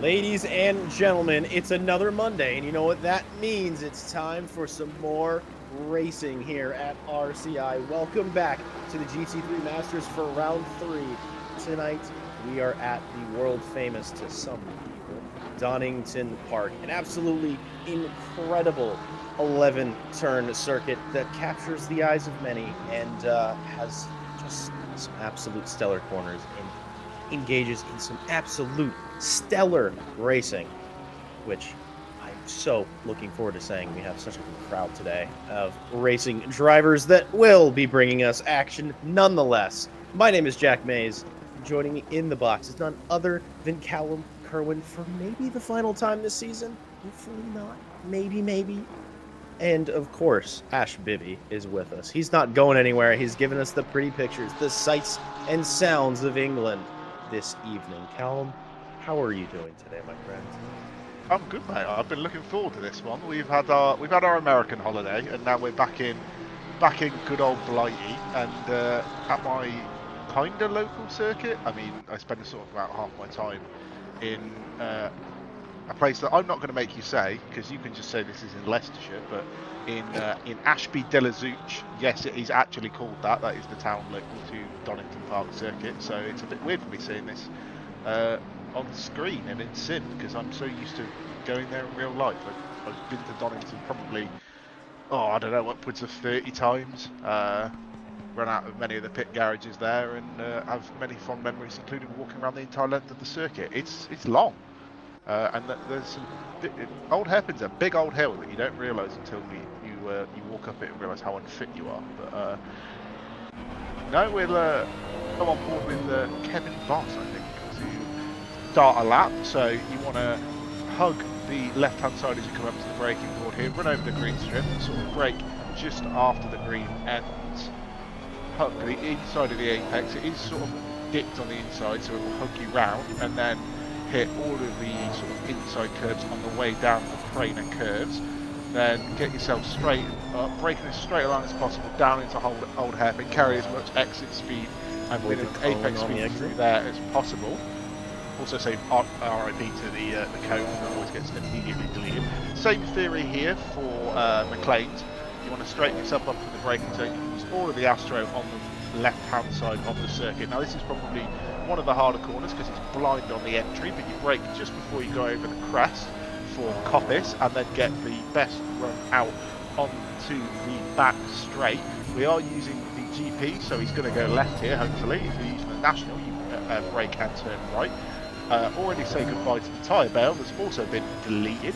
Ladies and gentlemen, it's another Monday, and you know what that means. It's time for some more racing here at RCI. Welcome back to the GT3 Masters for round 3. Tonight, we are at the world-famous, to some people, Donington Park. An absolutely incredible 11-turn circuit that captures the eyes of many and has just some absolute stellar corners and engages in some absolute stellar racing, which I'm so looking forward to saying. We have such a good crowd today of racing drivers that will be bringing us action nonetheless. My name is Jack Mays. Joining me in the box is none other than Callum Kerwin for maybe the final time this season. Hopefully not. Maybe. And of course, Ash Bibby is with us. He's not going anywhere. He's giving us the pretty pictures, the sights and sounds of England this evening. Callum, how are you doing today, my friend? I'm good, mate. I've been looking forward to this one. We've had our American holiday, and now we're back in good old Blighty, and at my kind of local circuit. I mean, I spend sort of about half my time in a place that I'm not going to make you say, because you can just say this is in Leicestershire, but in Ashby de la Zouch, yes, it is actually called that. That is the town local to Donington Park Circuit. So it's a bit weird for me seeing this on screen and in sim, because I'm so used to going there in real life. I've been to Donington probably, I don't know, upwards of 30 times. Run out of many of the pit garages there, and have many fond memories, including walking around the entire length of the circuit. It's long. And there's some old hairpins, a big old hill that you don't realise until you walk up it and realise how unfit you are. But no, we'll go on board with Kevin Voss, I think, to start a lap. So you want to hug the left-hand side as you come up to the braking board here, run over the green strip, sort of brake just after the green ends, hug the inside of the apex. It is sort of dipped on the inside, so it will hug you round, and then hit all of the sort of inside curves on the way down the Craner curves. Then get yourself straight up, braking as straight a line as possible down into old hairpin, carry as much exit speed and minimum apex speed through there as possible. Also say RIP to the code that always gets immediately deleted. Same theory here for McLean's. You want to straighten yourself up for the braking zone. You use all of the Astro on the left-hand side of the circuit. Now this is probably one of the harder corners because it's blind on the entry, but you brake just before you go over the crest for Coppice, and then get the best run out onto the back straight. We are using the GP, so he's going to go left here, hopefully. If you're using the National, you brake and turn right. Already say goodbye to the tyre bale that's also been deleted,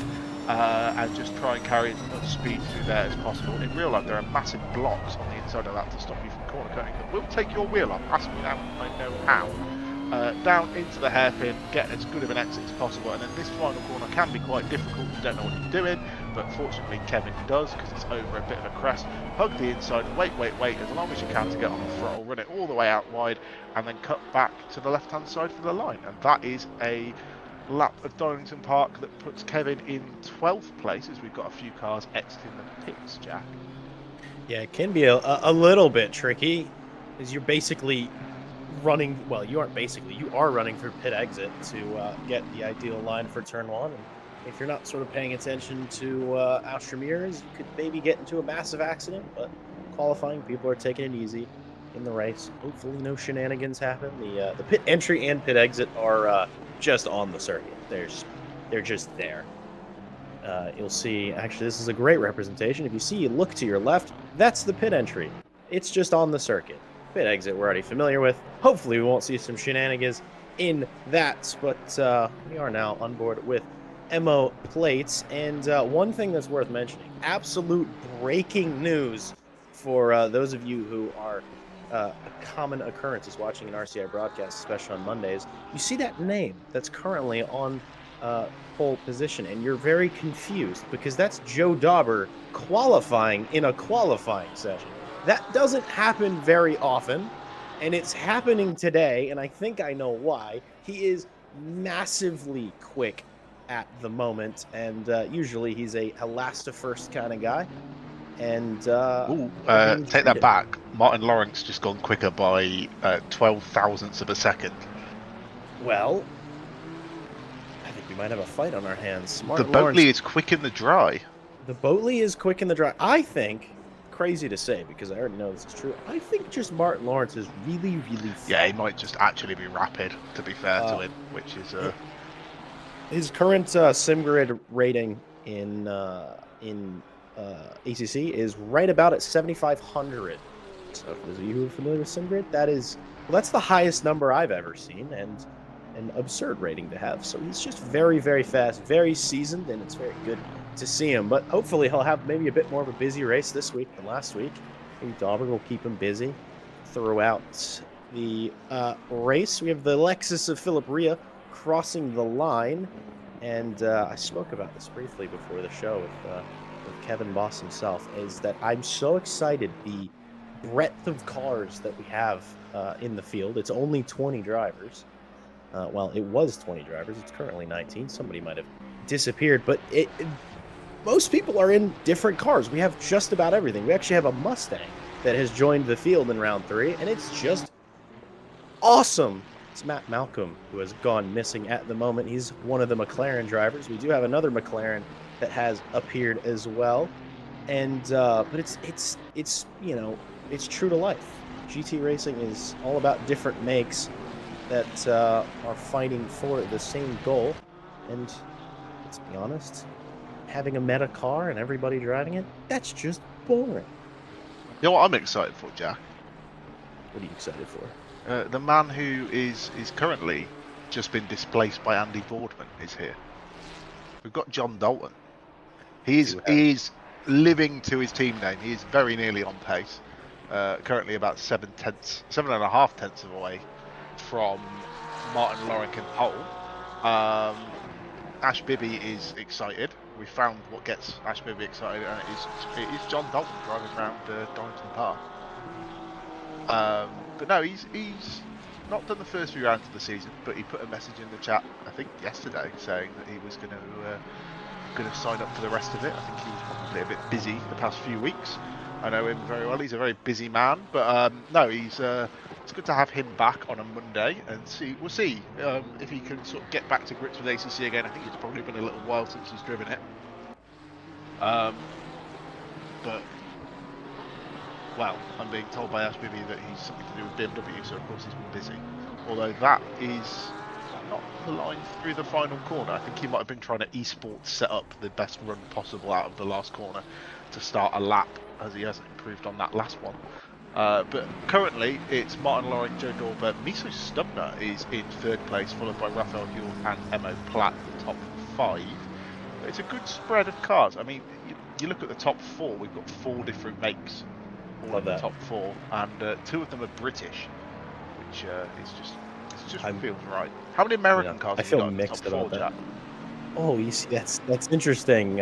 and just try and carry as much speed through there as possible. In real life, there are massive blocks on the inside of that to stop you from corner cutting. It will take your wheel off. Ask me now, I know how. Down into the hairpin, get as good of an exit as possible, and then this final corner can be quite difficult. You don't know what you're doing, but fortunately Kevin does, because it's over a bit of a crest. Hug the inside, wait as long as you can to get on the throttle, run it all the way out wide, and then cut back to the left hand side for the line. And that is a lap of Donington Park that puts Kevin in 12th place, as we've got a few cars exiting the pits, Jack. Yeah, it can be a little bit tricky, as you're basically running, well, you are running through pit exit to get the ideal line for turn one. And if you're not sort of paying attention to Astro mirrors, you could maybe get into a massive accident. But qualifying, people are taking it easy in the race. Hopefully no shenanigans happen. The pit entry and pit exit are just on the circuit. They're just there. You'll see, actually, this is a great representation. If you look to your left, that's the pit entry. It's just on the circuit. Pit exit we're already familiar with. Hopefully we won't see some shenanigans in that, but we are now on board with MO plates. And one thing that's worth mentioning, absolute breaking news for those of you who are a common occurrence is watching an RCI broadcast, especially on Mondays. You see that name that's currently on pole position, and you're very confused because that's Joe Dauber qualifying in a qualifying session. That doesn't happen very often, and it's happening today, and I think I know why. He is massively quick at the moment, and usually he's a Elasta-first kind of guy. And take that back. Martin Lawrence just gone quicker by 12 thousandths of a second. Well, I think we might have a fight on our hands. The Boatley is quick in the dry. The Boatley is quick in the dry. I think, crazy to say because I already know this is true, I think just Martin Lawrence is really, really fast. Yeah, he might just actually be rapid, to be fair to him, which is... His current SimGrid rating in ACC is right about at 7,500. So for those of you who are familiar with SimGrid, that's the highest number I've ever seen, and an absurd rating to have. So he's just very, very fast, very seasoned, and it's very good to see him. But hopefully he'll have maybe a bit more of a busy race this week than last week. Maybe Dauber will keep him busy throughout the race. We have the Lexus of Philip Rhea crossing the line, and I spoke about this briefly before the show with with Kevin Boss himself is that I'm so excited the breadth of cars that we have in the field. It's only 20 drivers. Well, it was 20 drivers. It's currently 19. Somebody might have disappeared, but most people are in different cars. We have just about everything. We actually have a Mustang that has joined the field in round 3, and it's just awesome. It's Matt Malcolm, who has gone missing at the moment. He's one of the McLaren drivers. We do have another McLaren that has appeared as well. And but it's you know, it's true to life. GT racing is all about different makes that are fighting for the same goal. And let's be honest, having a meta car and everybody driving it, that's just boring. You know what I'm excited for, Jack? What are you excited for? The man who is currently just been displaced by Andy Boardman is here. We've got John Dalton. He's living to his team name. He is very nearly on pace. Currently about 7.5 tenths of away from Martin Lawrence and pole. Ash Bibby is excited. We found what gets Ash Bibby excited, and it is John Dalton driving around Donington Park. But no, he's not done the first few rounds of the season, but he put a message in the chat, I think yesterday, saying that he was going to sign up for the rest of it. I think he was probably a bit busy the past few weeks. I know him very well. He's a very busy man, but no, it's good to have him back on a Monday, and we'll see if he can sort of get back to grips with ACC again. I think it's probably been a little while since he's driven it. But well, I'm being told by Ash Bibby that he's something to do with BMW, so of course he's been busy. Although that is not the line through the final corner. I think he might have been trying to esports set up the best run possible out of the last corner to start a lap, as he hasn't improved on that last one. But currently it's Martin Lawrence, Joe Dorber. Miso Stubner is in 3rd place, followed by Raphael Huel and Emo Platt, the top 5. It's a good spread of cars. I mean, you look at the top 4, we've got 4 different makes. All in the top 4, and 2 of them are British, which feels right. How many American cars have you got in the top 4, Jack? Oh, you see, that's interesting.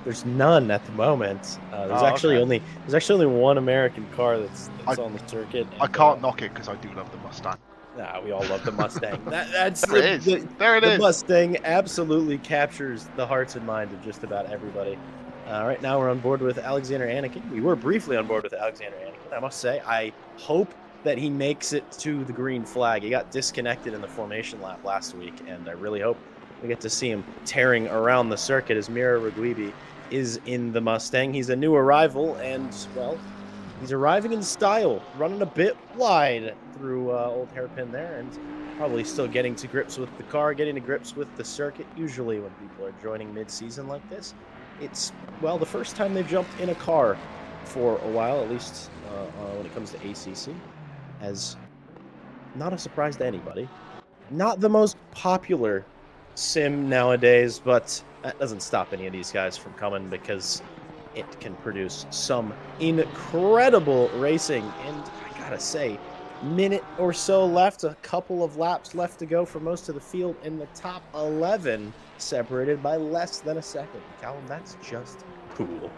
There's none at the moment. There's actually only one American car that's on the circuit. And, I can't knock it because I do love the Mustang. Nah, we all love the Mustang. That's there it is. The Mustang absolutely captures the hearts and minds of just about everybody. Right now we're on board with Alexander Anakin. We were briefly on board with Alexander Anakin. I must say, I hope that he makes it to the green flag. He got disconnected in the formation lap last week, and I really hope we get to see him tearing around the circuit as Mira Raguibi is in the Mustang. He's a new arrival, and, well, he's arriving in style, running a bit wide through Old Hairpin there, and probably still getting to grips with the car, getting to grips with the circuit. Usually when people are joining mid-season like this, it's, well, the first time they've jumped in a car for a while, at least when it comes to ACC, as not a surprise to anybody. Not the most popular sim nowadays, but that doesn't stop any of these guys from coming because it can produce some incredible racing. And I gotta say, minute or so left, a couple of laps left to go for most of the field in the top 11, separated by less than a second. Callum, that's just cool.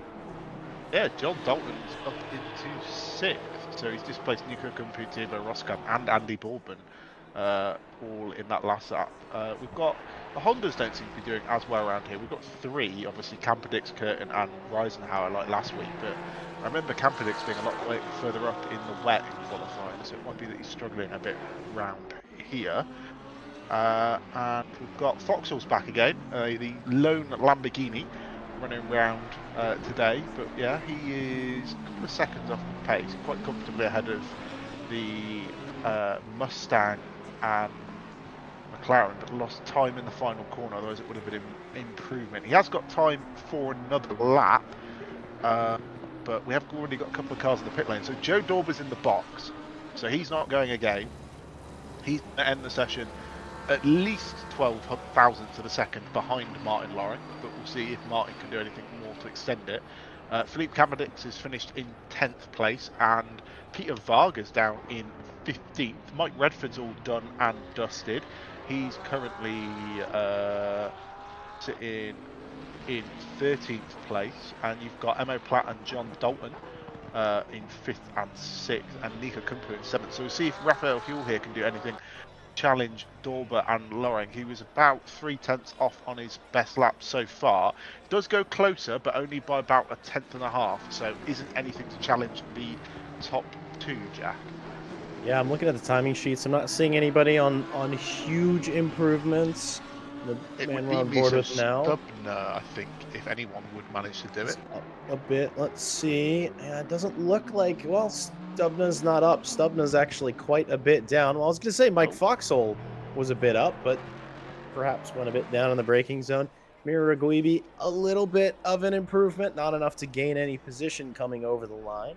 Yeah, John Dalton's up into 6th, so he's displaced Nico Computivo, Roskamp and Andy Boardman, all in that last lap. We've got, the Hondas don't seem to be doing as well around here. We've got 3, obviously Camperdix, Curtin and Reisenhauer like last week, but I remember Camperdix being a lot further up in the wet in qualifying, so it might be that he's struggling a bit round here. And we've got Foxhall's back again, the lone Lamborghini running around today, but yeah, he is a couple of seconds off the pace, quite comfortably ahead of the Mustang and McLaren, but lost time in the final corner, otherwise it would have been an improvement. He has got time for another lap, but we have already got a couple of cars in the pit lane. So Joe Dorber's in the box, so he's not going again. He's going to end the session at least 12 thousandths of a second behind Martin Lawrence, but we'll see if Martin can do anything more to extend it. Philippe Camperdix is finished in 10th place, and Peter Vargas down in 15th. Mike Redford's all done and dusted. He's currently sitting in 13th place, and you've got Emo Platt and John Dalton in 5th and 6th, and Nico Kumpu in 7th. So we'll see if Raphael Huel here can do anything. Challenge Dorber and Loring. He was about 3/10 off on his best lap so far. It does go closer, but only by about a tenth and a half, so isn't anything to challenge the top 2, Jack. Yeah, I'm looking at the timing sheets. I'm not seeing anybody on huge improvements. The It man would we're be on board Miso with now. Stubner, I think, if anyone would manage to do it. Up a bit. Let's see. Yeah, it doesn't look like. Well, Stubna's not up. Stubna's actually quite a bit down. Well, I was going to say Mike Oh. Foxhole was a bit up, but perhaps went a bit down in the braking zone. Mira Raguibi, a little bit of an improvement, not enough to gain any position coming over the line.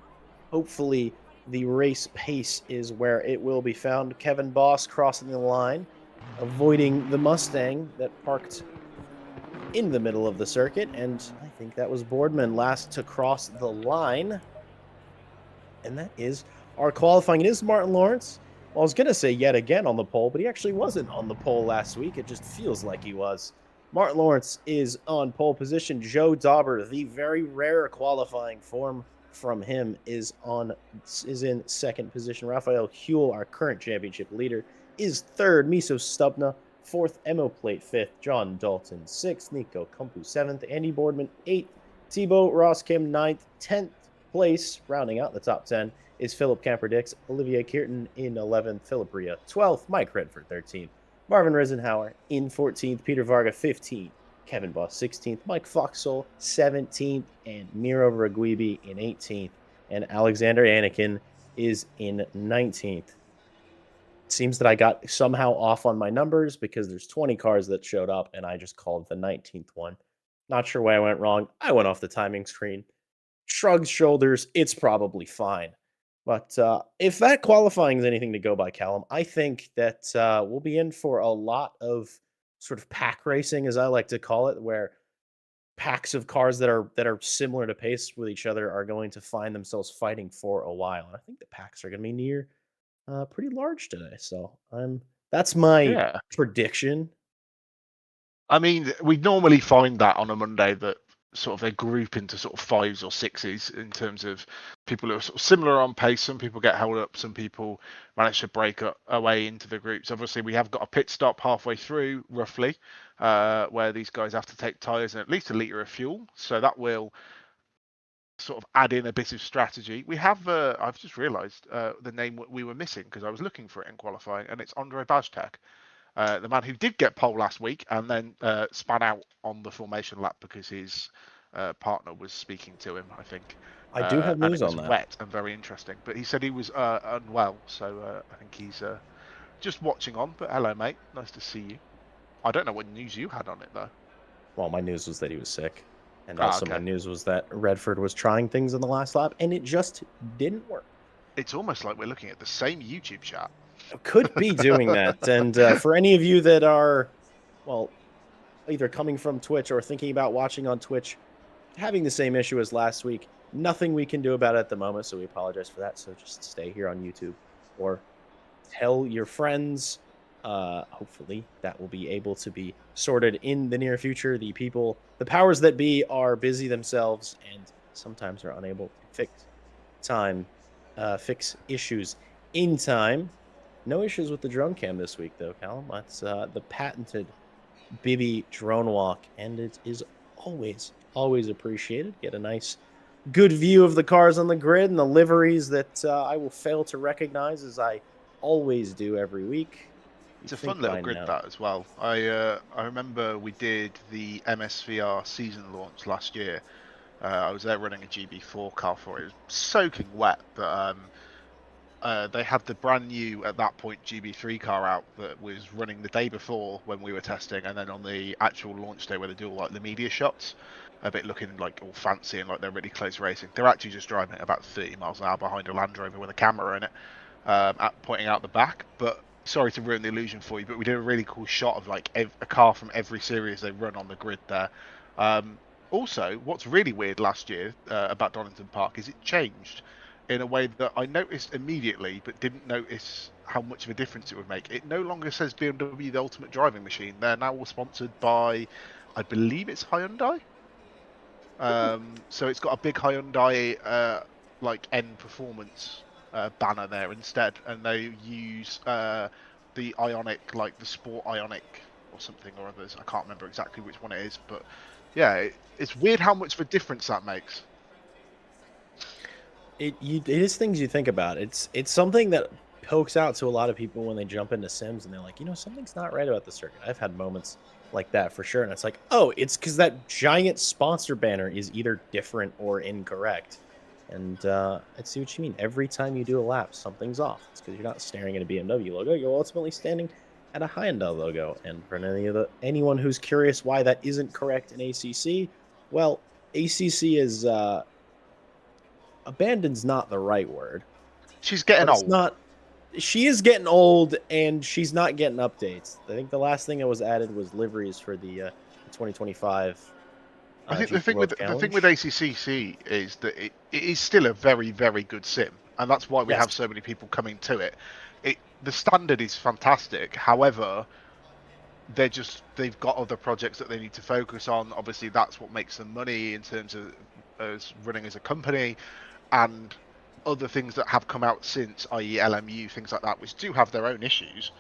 Hopefully, the race pace is where it will be found. Kevin Boss crossing the line, avoiding the Mustang that parked in the middle of the circuit, and I think that was Boardman last to cross the line. And that is our qualifying. It is Martin Lawrence. Well, I was going to say yet again on the pole, but he actually wasn't on the pole last week. It just feels like he was. Martin Lawrence is on pole position. Joe Dauber, the very rare qualifying form from him, is in second position. Raphael Huel, our current championship leader, is third. Miso Stubna, fourth. Emo Plate, fifth. John Dalton, sixth. Nico Kumpu, seventh. Andy Boardman, eighth. Thibaut Rosskim, ninth. 10th place, rounding out the top 10, is Philip Camper-Dix. Olivier Kierton in 11th. Philip Ria, 12th. Mike Redford, 13th. Marvin Risenhauer in 14th. Peter Varga, 15th. Kevin Boss, 16th. Mike Foxhole, 17th. And Miro Raguibi in 18th. And Alexander Anakin is in 19th. It seems that I got somehow off on my numbers because there's 20 cars that showed up, and I just called the 19th one. Not sure why I went wrong. I went off the timing screen. Shrugs shoulders, it's probably fine. But if that qualifying is anything to go by, Callum, I think that we'll be in for a lot of sort of pack racing, as I like to call it, where packs of cars that are similar to pace with each other are going to find themselves fighting for a while. And I think the packs are going to be near pretty large today. So that's my Yeah. prediction. I mean, we normally find that on a Monday that sort of they group into sort of fives or sixes in terms of people who are sort of similar on pace. Some people get held up, some people manage to break away into the groups. Obviously, we have got a pit stop halfway through, roughly, where these guys have to take tyres and at least a litre of fuel. So that will sort of add in a bit of strategy. We have, I've just realised the name we were missing because I was looking for it in qualifying, and it's Andrei Bajtek. The man who did get pole last week and then span out on the formation lap because his partner was speaking to him, I think. I do have and news it was on that. wet and very interesting. But he said he was unwell, so I think he's just watching on. But hello, mate. Nice to see you. I don't know what news you had on it, though. Well, my news was that he was sick. And also my Okay. news was that Redford was trying things in the last lap, and it just didn't work. It's almost like we're looking at the same YouTube chat. Could be doing that. And for any of you that are, well, either coming from Twitch or thinking about watching on Twitch, having the same issue as last week, nothing we can do about it at the moment, so we apologize for that. So just stay here on YouTube or tell your friends. Hopefully that will be able to be sorted in the near future. The powers that be are busy themselves and sometimes are unable to fix issues in time. No issues with the drone cam this week, though, Callum. That's the patented Bibby drone walk, and it is always appreciated. Get a nice, good view of the cars on the grid and the liveries that I will fail to recognize, as I always do every week. It's a fun little grid that as well. I remember we did the MSVR season launch last year. I was there running a GB4 car for it. It was soaking wet, but they had the brand new, at that point, GB3 car out that was running the day before when we were testing, and then on the actual launch day where they do all like the media shots, a bit looking like all fancy and like they're really close racing. They're actually just driving at about 30 miles an hour behind a Land Rover with a camera in it, pointing out the back. But sorry to ruin the illusion for you, but we did a really cool shot of like a car from every series they run on the grid there. Also, what's really weird last year about Donington Park is it changed in a way that I noticed immediately, but didn't notice how much of a difference it would make. It no longer says BMW the ultimate driving machine. They're now all sponsored by, I believe it's Hyundai. So it's got a big Hyundai like N Performance banner there instead, and they use the Ionic, like the Sport Ionic or something or others. I can't remember exactly which one it is, but yeah, it's weird how much of a difference that makes. It is things you think about. It's something that pokes out to a lot of people when they jump into Sims and they're like, something's not right about the circuit. I've had moments like that for sure, and it's like, oh, it's because that giant sponsor banner is either different or incorrect. And I see what you mean. Every time you do a lap, something's off. It's because you're not staring at a BMW logo. You're ultimately standing at a Hyundai logo. And for anyone who's curious why that isn't correct in ACC, well, ACC is abandon's not the right word. She's getting But it's old. not. She is getting old, and she's not getting updates. I think the last thing that was added was liveries for the 2025. I think GT the thing with ACCC is that it is still a very, very good sim, and that's why we have so many people coming to it. The standard is fantastic. However, they've got other projects that they need to focus on. Obviously, that's what makes them money in terms of as running as a company, and other things that have come out since, i.e. LMU, things like that, which do have their own issues.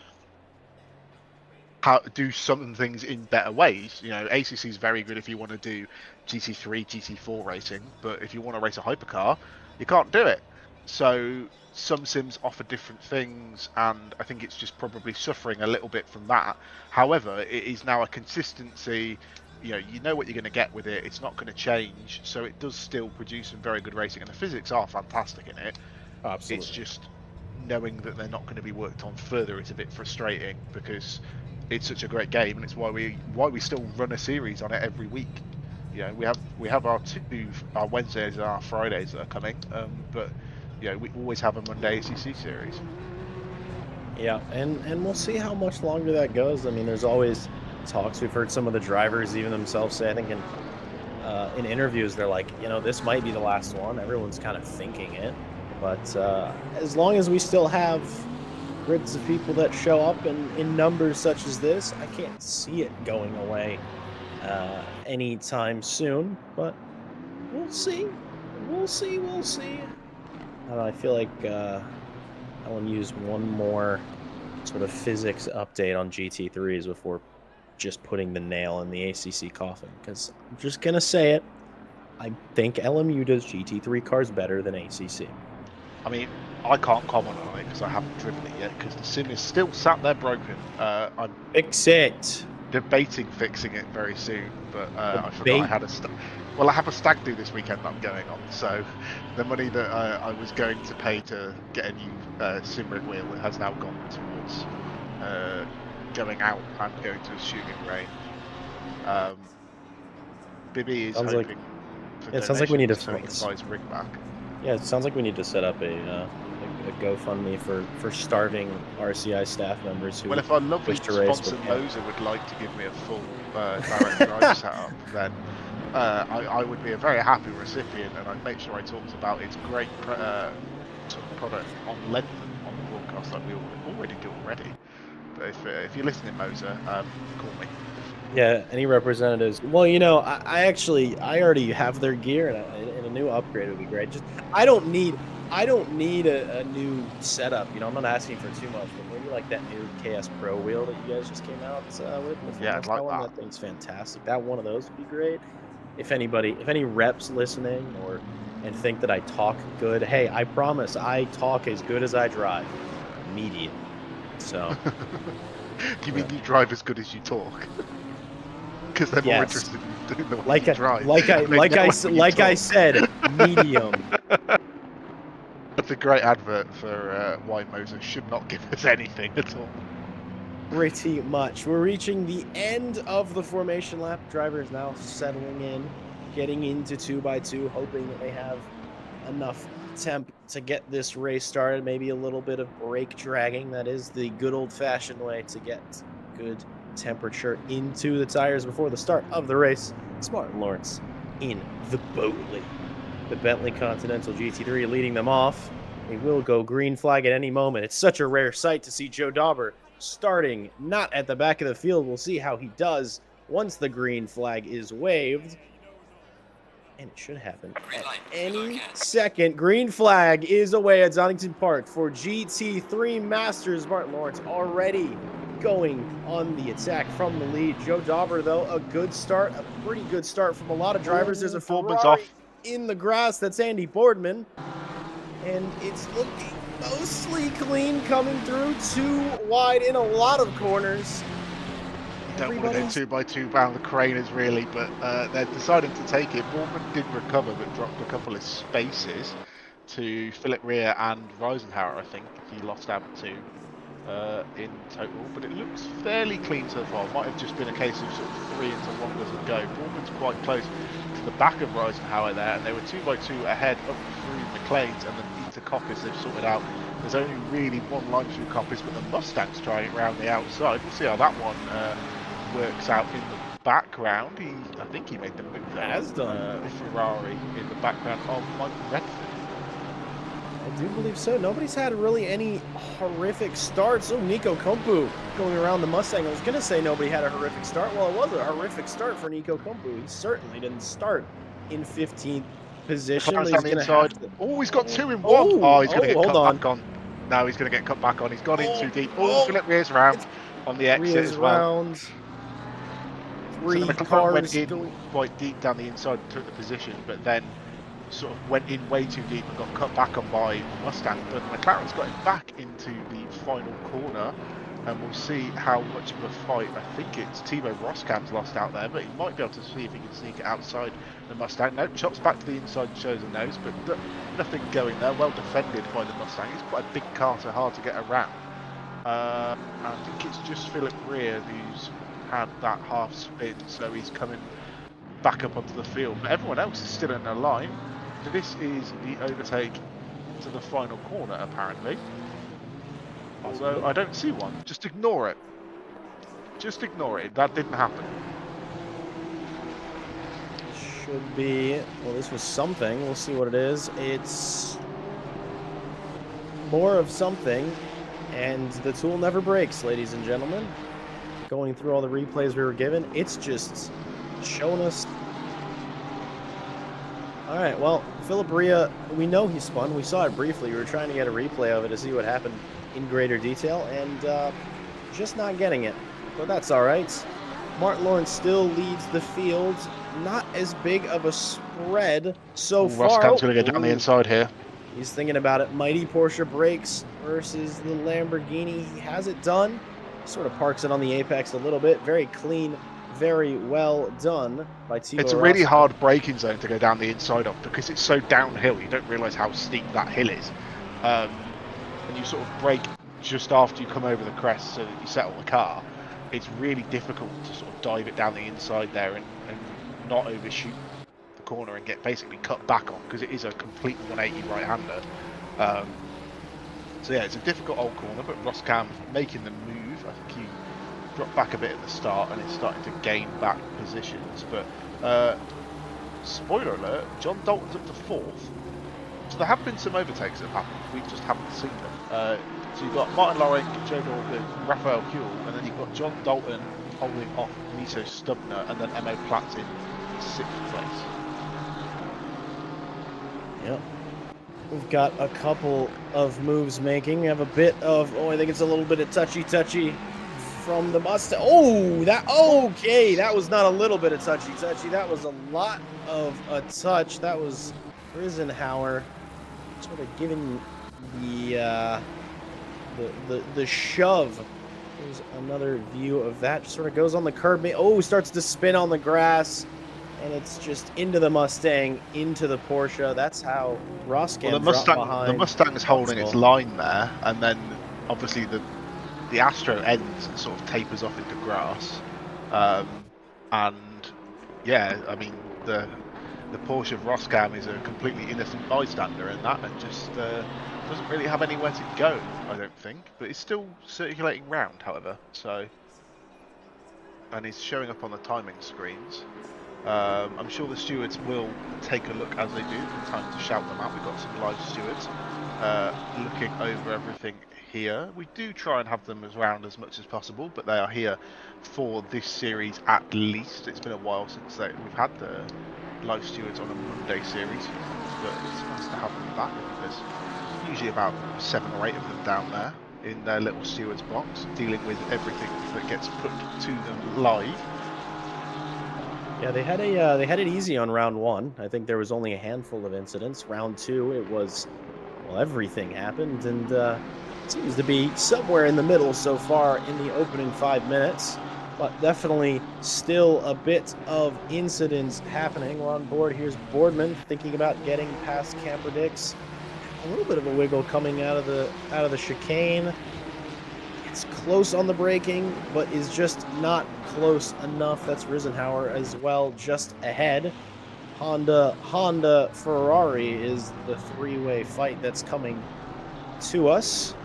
Do some things in better ways. ACC is very good if you want to do GT3, GT4 racing, but if you want to race a hypercar, you can't do it. So some sims offer different things, and I think it's just probably suffering a little bit from that. However, it is now a consistency. You know what you're going to get with it. It's not going to change, so it does still produce some very good racing, and the physics are fantastic in it. Absolutely. It's just knowing that they're not going to be worked on further is a bit frustrating, because it's such a great game, and it's why we still run a series on it every week. We have our Wednesdays and our Fridays that are coming, but we always have a Monday ACC series. Yeah, and we'll see how much longer that goes. I mean, there's always talks. We've heard some of the drivers even themselves say, I think in interviews, they're like, this might be the last one. Everyone's kind of thinking it, but as long as we still have grids of people that show up in numbers such as this, I can't see it going away anytime soon, but we'll see. We'll see. I don't know, I feel like I want to use one more sort of physics update on GT3s before just putting the nail in the ACC coffin, because I'm just going to say it. I think LMU does GT3 cars better than ACC. I mean, I can't comment on it because I haven't driven it yet, because the sim is still sat there broken. I'm Fix it. debating fixing it very soon, but I forgot I had I have a stag do this weekend that I'm going on, so the money that I was going to pay to get a new sim rig wheel has now gone towards going out and going to a shooting range. Bibby is hoping for it sounds like we need to so he can buy his rig back. Yeah, it sounds like we need to set up a GoFundMe for starving RCI staff members who. Well, if our lovely sponsor Moser would like to give me a full direct drive setup, then I would be a very happy recipient, and I'd make sure I talked about its great product on length on the broadcast like we already do already. But if you're listening, Moser, call me. Yeah, any representatives? Well, I already have their gear, and a new upgrade would be great. Just I don't need a new setup. I'm not asking for too much, but maybe like that new KS Pro wheel that you guys just came out with. Yeah, I'd like that thing's fantastic. That one of those would be great. If any reps listening and think that I talk good, hey, I promise I talk as good as I drive. Medium. So. Do you mean you drive as good as you talk? Because they're more interested in doing the way you drive. Like I said, medium. That's a great advert for why Moser should not give us anything at all. Pretty much. We're reaching the end of the formation lap. Drivers now settling in, getting into 2x2, hoping that they have enough temp to get this race started. Maybe a little bit of brake dragging. That is the good old-fashioned way to get good temperature into the tires before the start of the race. Smart and Lawrence in the Boatley. The Bentley Continental GT3 leading them off. They will go green flag at any moment. It's such a rare sight to see Joe Dauber starting not at the back of the field. We'll see how he does once the green flag is waved. And it should happen at any second. Green flag is away at Donington Park for GT3 Masters. Martin Lawrence already going on the attack from the lead. Joe Dauber, though, a good start, a pretty good start from a lot of drivers. There's a Boardman's Ferrari off. in the grass. That's Andy Boardman. And it's looking mostly clean coming through. Too wide in a lot of corners. Don't want to go 2x2 around the craners really, but they're deciding to take it. Bournemouth did recover but dropped a couple of spaces to Philip Rea and Reisenhauer, I think. He lost out to in total, but it looks fairly clean so far. Might have just been a case of sort of 3 into 1 doesn't go. Bournemouth's quite close to the back of Reisenhauer there, and they were 2x2 ahead up through McLean's and then into Coppice. They've sorted out. There's only really one line through Coppice, but the Mustang's trying it around the outside. We'll see how that one works out in the background. I think he made the move there. Has done. Ferrari in the background of Michael Redford. I do believe so. Nobody's had really any horrific starts. Oh, Nico Kumpu going around the Mustang. I was going to say nobody had a horrific start. Well, it was a horrific start for Nico Kumpu. He certainly didn't start in 15th position. He's on the inside. Oh, he's got 2 in 1. Oh, he's going to get cut back on. No, he's going to get cut back on. He's gone in too deep. Oh, Philip Rea's round on the exit as well. So the McLaren went in quite deep down the inside and took the position, but then sort of went in way too deep and got cut back on by Mustang. But McLaren's got him back into the final corner, and we'll see how much of a fight. I think it's Thibaut Roskam's lost out there, but he might be able to see if he can sneak it outside the Mustang. No, chops back to the inside, shows a nose, but nothing going there. Well defended by the Mustang. It's quite a big car, so hard to get around. I think it's just Philip Rea who's had that half spin, so he's coming back up onto the field. But everyone else is still in the line. This is the overtake to the final corner, apparently. Although I don't see one. Just ignore it. Just ignore it. That didn't happen. Should be. Well, this was something. We'll see what it is. It's more of something. And the tool never breaks, ladies and gentlemen. Going through all the replays we were given, it's just showing us. All right, well, Philip Rea, we know he spun. We saw it briefly. We were trying to get a replay of it to see what happened in greater detail, and just not getting it. But that's all right. Martin Lawrence still leads the field. Not as big of a spread so far. Roskam's going to go down the inside here. He's thinking about it. Mighty Porsche brakes versus the Lamborghini. He has it done. Sort of parks it on the apex a little bit. Very clean, very well done by Thibaut. It's a really hard braking zone to go down the inside of because it's so downhill. You don't realise how steep that hill is. And you sort of brake just after you come over the crest so that you settle the car. It's really difficult to sort of dive it down the inside there and not overshoot the corner and get basically cut back on because it is a complete 180 right-hander. So yeah, it's a difficult old corner, but Roskam making the move. I think he dropped back a bit at the start and is starting to gain back positions. But spoiler alert, John Dalton's up to 4th. So there have been some overtakes that have happened. We just haven't seen them. So you've got Martin Lawrence, Joe Dorgan, Raphael Huell, and then you've got John Dalton holding off Miso Stubner, and then Emo Platz in 6th place. Yep. We've got a couple of moves making. We have a bit of, I think it's a little bit of touchy-touchy from the Mustang. Okay, that was not a little bit of touchy-touchy. That was a lot of a touch. That was Reisenhauer sort of giving the shove. There's another view of that. Just sort of goes on the curb. Starts to spin on the grass. And it's just into the Mustang, into the Porsche. That's how Roskam dropped behind. The Mustang's holding its line there, and then obviously the Astro ends and sort of tapers off into grass. And yeah, I mean the Porsche of Roskam is a completely innocent bystander in that, and just doesn't really have anywhere to go, I don't think. But it's still circulating round, however. So, and it's showing up on the timing screens. I'm sure the stewards will take a look as they do. Time to shout them out. We've got some live stewards looking over everything here. We do try and have them around as much as possible, but they are here for this series at least. It's been a while since we've had the live stewards on a Monday series, but it's nice to have them back because there's usually about 7 or 8 of them down there in their little stewards box, dealing with everything that gets put to them live. Yeah, they had it easy on round 1. I think there was only a handful of incidents. Round 2, it was, well, everything happened, and seems to be somewhere in the middle so far in the opening 5 minutes. But definitely still a bit of incidents happening. We're on board. Here's Boardman thinking about getting past Camperdix. A little bit of a wiggle coming out of the chicane. It's close on the braking, but is just not close enough. That's Risenhauer as well, just ahead. Honda, Ferrari is the 3-way fight that's coming to us.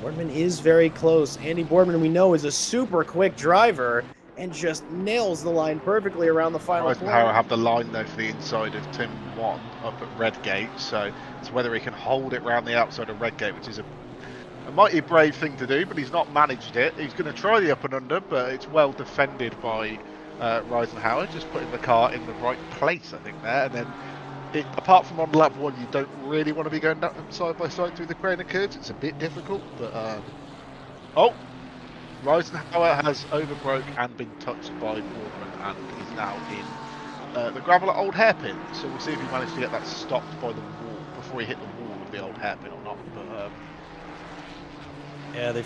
Boardman is very close. Andy Boardman, we know, is a super quick driver and just nails the line perfectly around the final corner. Risenhauer have the line though for the inside of Tim 1 up at Redgate, so it's whether he can hold it around the outside of Redgate, which is a mighty brave thing to do, but he's not managed it. He's going to try the up and under, but it's well defended by Risenhauer, just putting the car in the right place, I think, there. And then, apart from on lap 1, you don't really want to be going down side by side through the Craner curves. It's a bit difficult, but oh, Risenhauer has overbroke and been touched by Boardman, and he's now in the gravel at Old Hairpin. So we'll see if he managed to get that stopped by the wall before he hit the wall of the Old Hairpin or not. But yeah, they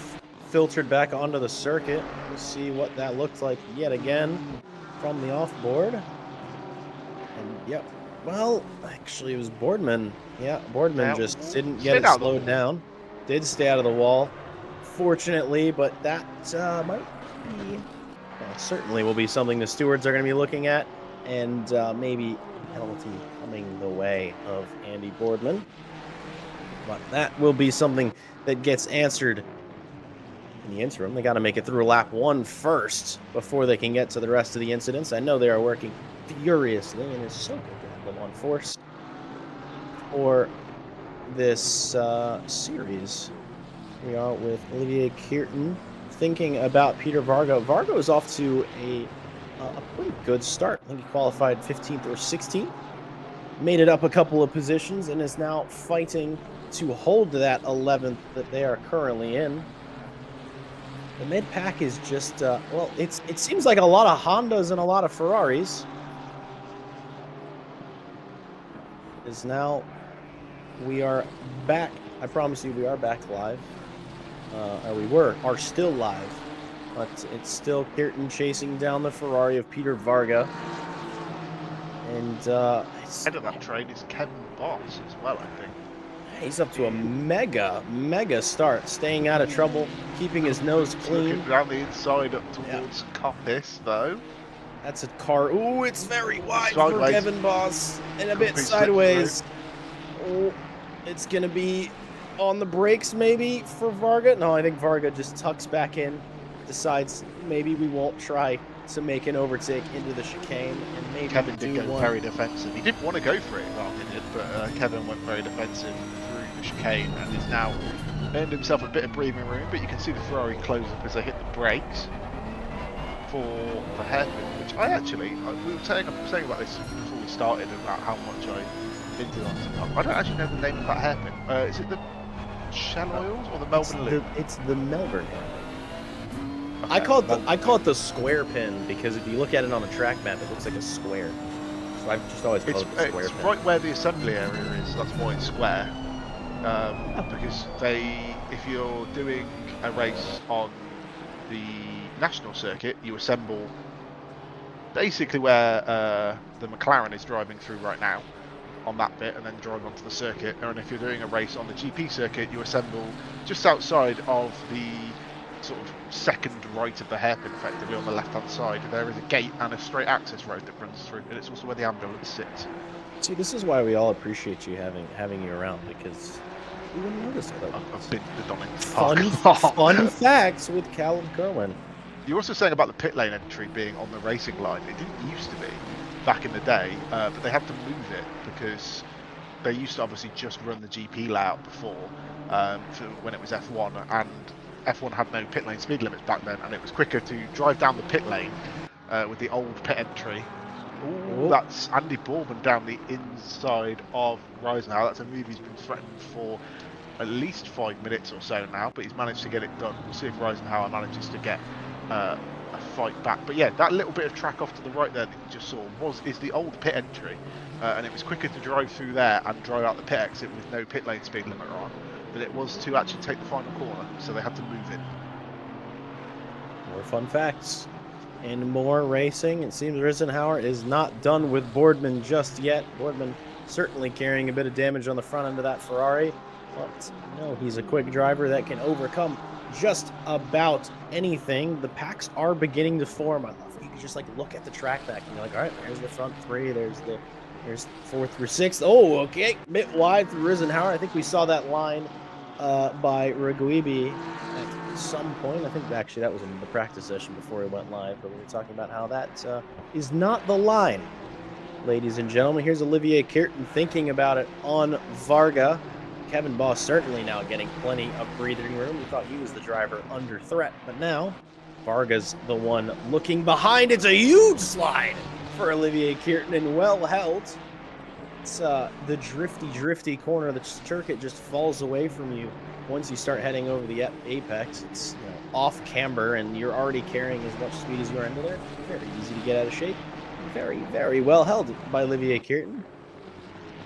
filtered back onto the circuit. We'll see what that looked like yet again from the offboard. And yep, well, actually it was Boardman. Yeah, Boardman just didn't get it slowed down. Did stay out of the wall, fortunately, but that might be, well, certainly will be something the stewards are going to be looking at, and maybe penalty coming the way of Andy Boardman. But that will be something that gets answered in the interim. They got to make it through lap 1 first before they can get to the rest of the incidents. I know they are working furiously, and it's so good to have them on force for this series. We are with Olivier Kierton thinking about Peter Varga. Varga is off to a pretty good start. I think he qualified 15th or 16th. Made it up a couple of positions and is now fighting to hold that 11th that they are currently in. The mid-pack is just, well, it seems like a lot of Hondas and a lot of Ferraris. Is now, we are back. I promise you we are back live. Or are still live. But it's still Kierton chasing down the Ferrari of Peter Varga. And head of that train is Kevin Boss as well, I think. He's up to a mega start, staying out of trouble, keeping his nose clean. Looking down the inside up towards Coppice, though. That's a car. Ooh, it's very wide for Kevin Boss, and a bit sideways. Oh, it's going to be on the brakes maybe for Varga. No, I think Varga just tucks back in, decides maybe we won't try to make an overtake into the chicane, and maybe Kevin did go very defensive. He didn't want to go for it, Varga did, but Kevin went very defensive through the chicane and is now earned himself a bit of breathing room. But you can see the Ferrari close up as they hit the brakes for the hairpin, which we were saying about this before we started about how much I hinted on. I don't actually know the name of that hairpin. Is it the Shell Oils or the Melbourne Loop? It's the Melbourne hairpin. Okay, I call it the square pin because if you look at it on a track map, it looks like a square. So I've just always called it the square pin. It's right where the assembly area is. That's why it's square. Because if you're doing a race on the national circuit, you assemble basically where the McLaren is driving through right now on that bit, and then drive onto the circuit. And if you're doing a race on the GP circuit, you assemble just outside of the sort of second right of the hairpin, effectively on the left hand side. There is a gate and a straight access road that runs through, and it's also where the ambulance sits. See, this is why we all appreciate you having you around, because we wouldn't notice otherwise. I've been to Donington. Fun facts with Callum Kerwin. You're also saying about the pit lane entry being on the racing line. It didn't used to be back in the day, but they had to move it because they used to obviously just run the GP layout before, for when it was F1, and F1 had no pit lane speed limits back then, and it was quicker to drive down the pit lane with the old pit entry. Ooh, that's Andy Boorman down the inside of Risenhour. That's a move he's been threatened for at least 5 minutes or so now, but he's managed to get it done. We'll see if Risenhour manages to get a fight back. But yeah, that little bit of track off to the right there that you just saw is the old pit entry, and it was quicker to drive through there and drive out the pit exit with no pit lane speed limiter on than it was to actually take the final corner, so they had to move in. More fun facts and more racing. It seems Risenhour is not done with Boardman just yet. Boardman certainly carrying a bit of damage on the front end of that Ferrari, but no, he's a quick driver that can overcome just about anything. The packs are beginning to form. I love it. You can just like look at the track back and you're like, all right, there's the front three, there's 4th through 6th. Oh, okay, bit wide through Risenhour. I think we saw that line by Reguibi at some point. I think actually that was in the practice session before it went live, but we were talking about how that is not the line. Ladies and gentlemen, here's Olivier Kirton thinking about it on Varga. Kevin Boss certainly now getting plenty of breathing room. We thought he was the driver under threat, but now Varga's the one looking behind. It's a huge slide for Olivier Kirton and well held. It's the drifty corner. The circuit just falls away from you once you start heading over the apex. It's off camber, and you're already carrying as much speed as you are into there. Very easy to get out of shape. Very, very well held by Olivier Kirton.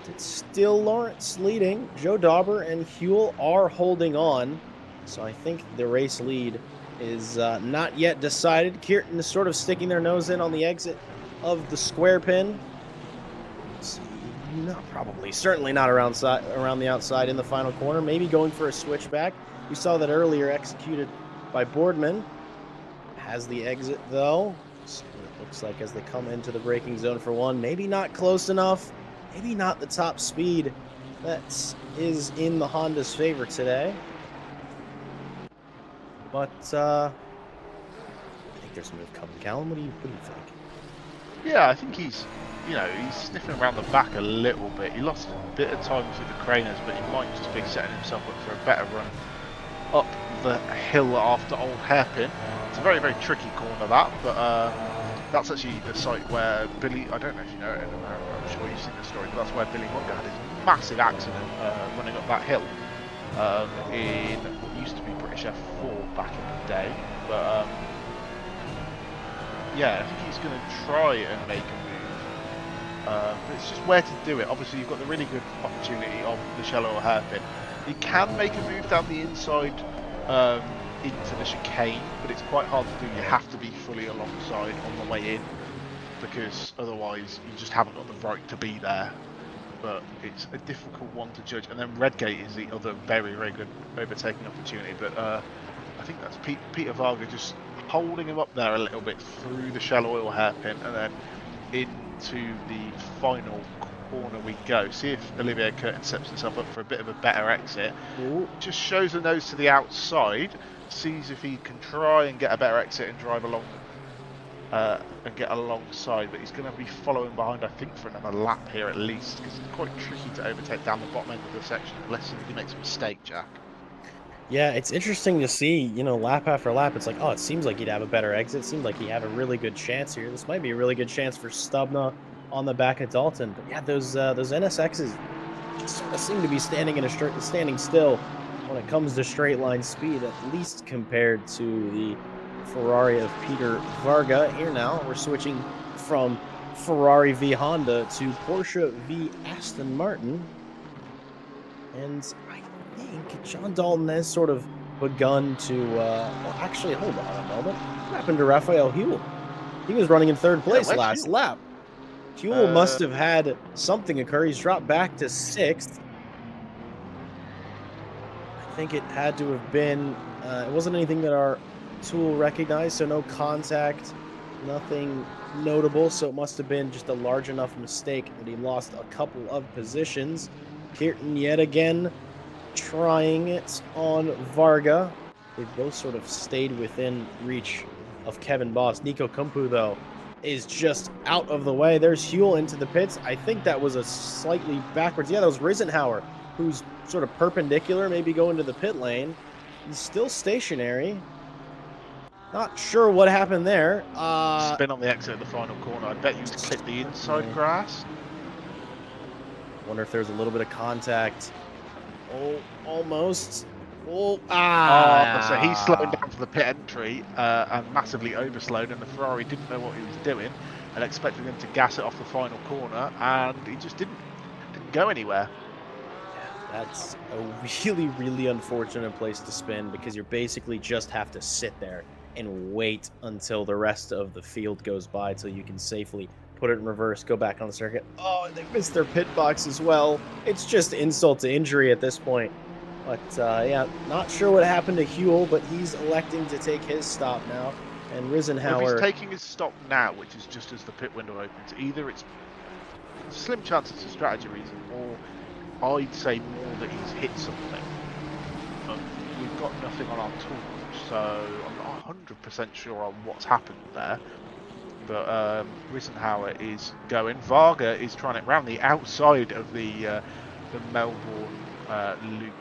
It's still Lawrence leading. Joe Dauber and Huell are holding on. So I think the race lead is not yet decided. Kirton is sort of sticking their nose in on the exit of the square pin. Certainly not around the outside in the final corner. Maybe going for a switchback. We saw that earlier executed by Boardman. Has the exit though. So it looks like as they come into the braking zone for one, maybe not close enough. Maybe not the top speed that is in the Honda's favor today. But I think there's a move coming. Callum, what do you think? Yeah, I think he's sniffing around the back a little bit. He lost a bit of time through the craners, but he might just be setting himself up for a better run up the hill after Old Hairpin. It's a very, very tricky corner, that, but that's actually the site where Billy, I don't know if you know it, I'm sure you've seen the story, but that's where Billy Munger had his massive accident running up that hill in what used to be British F4 back in the day. But yeah, I think he's going to try and make a move, but it's just where to do it. Obviously, you've got the really good opportunity of the shallow hairpin. You can make a move down the inside into the chicane, but it's quite hard to do. You have to be fully alongside on the way in, because otherwise you just haven't got the right to be there. But it's a difficult one to judge. And then Redgate is the other very, very good overtaking opportunity. But I think that's Peter Varga just holding him up there a little bit through the shallow oil hairpin, and then into the final corner we go. See if Olivier Kirton sets himself up for a bit of a better exit. Ooh. Just shows the nose to the outside, sees if he can try and get a better exit and drive along and get alongside, but he's going to be following behind, I think, for another lap here at least, because it's quite tricky to overtake down the bottom end of the section unless he makes a mistake, Jack. Yeah, it's interesting to see, lap after lap. It's like, oh, it seems like he'd have a better exit. It seems like he'd have a really good chance here. This might be a really good chance for Stubna on the back of Dalton. But yeah, those NSXs sort of seem to be standing still when it comes to straight line speed, at least compared to the Ferrari of Peter Varga. Here now, we're switching from Ferrari v Honda to Porsche v Aston Martin. And I think John Dalton has sort of begun to, well, actually, hold on a moment. What happened to Raphael Huell? He was running in third place last lap. Huell must have had something occur. He's dropped back to 6th. I think it had to have been, it wasn't anything that our tool recognized, so no contact, nothing notable, so it must have been just a large enough mistake that he lost a couple of positions. Kirton yet again trying it on Varga. They both sort of stayed within reach of Kevin Boss. Nico Kumpu, though, is just out of the way. There's Huel into the pits. I think that was a slightly backwards. Yeah, that was Risenhauer, who's sort of perpendicular, maybe going to the pit lane. He's still stationary. Not sure what happened there. Spin on the exit of the final corner. I bet you clip the inside grass. Wonder if there's a little bit of contact. Oh, almost. Oh, so he's slowing down for the pit entry and massively overslowed, and the Ferrari didn't know what he was doing and expected him to gas it off the final corner, and he just didn't go anywhere. That's a really, really unfortunate place to spin, because you basically just have to sit there and wait until the rest of the field goes by till you can safely put it in reverse, go back on the circuit. Oh, they missed their pit box as well. It's just insult to injury at this point. But yeah, not sure what happened to Huel, but he's electing to take his stop now. And Risenhauer... Well, if he's taking his stop now, which is just as the pit window opens, either it's slim chance it's a strategy reason, or I'd say more that he's hit something. But we've got nothing on our tools, so I'm not 100% sure on what's happened there. But Risenhauer is going. Varga is trying it round the outside of the Melbourne loop,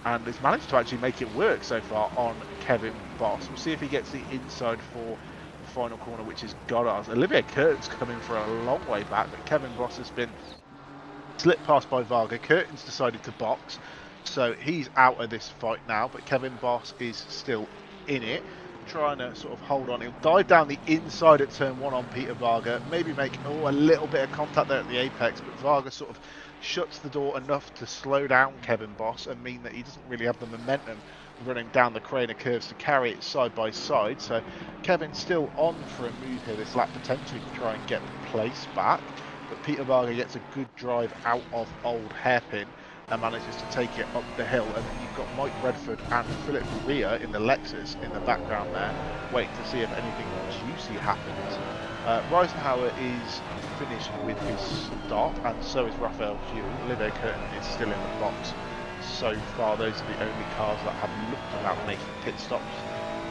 and has managed to actually make it work so far on Kevin Boss. We'll see if he gets the inside for the final corner, which is Goddard's. Olivier Curtin's coming for a long way back, but Kevin Boss has been slipped past by Varga. Curtin's decided to box, so he's out of this fight now, but Kevin Boss is still in it, trying to sort of hold on. He'll dive down the inside at turn 1 on Peter Varga, maybe make a little bit of contact there at the apex, but Varga sort of shuts the door enough to slow down Kevin Boss and mean that he doesn't really have the momentum running down the Craner curves to carry it side by side. So Kevin's still on for a move here this lap, potentially to try and get the place back, but Peter Varga gets a good drive out of Old Hairpin and manages to take it up the hill. And then you've got Mike Redford and Philip Ria in the Lexus in the background there, waiting to see if anything juicy happens. Risenhauer is finished with his stop, and so is Raphael Huel. Olivier Curtin is still in the box. So far, those are the only cars that have looked about making pit stops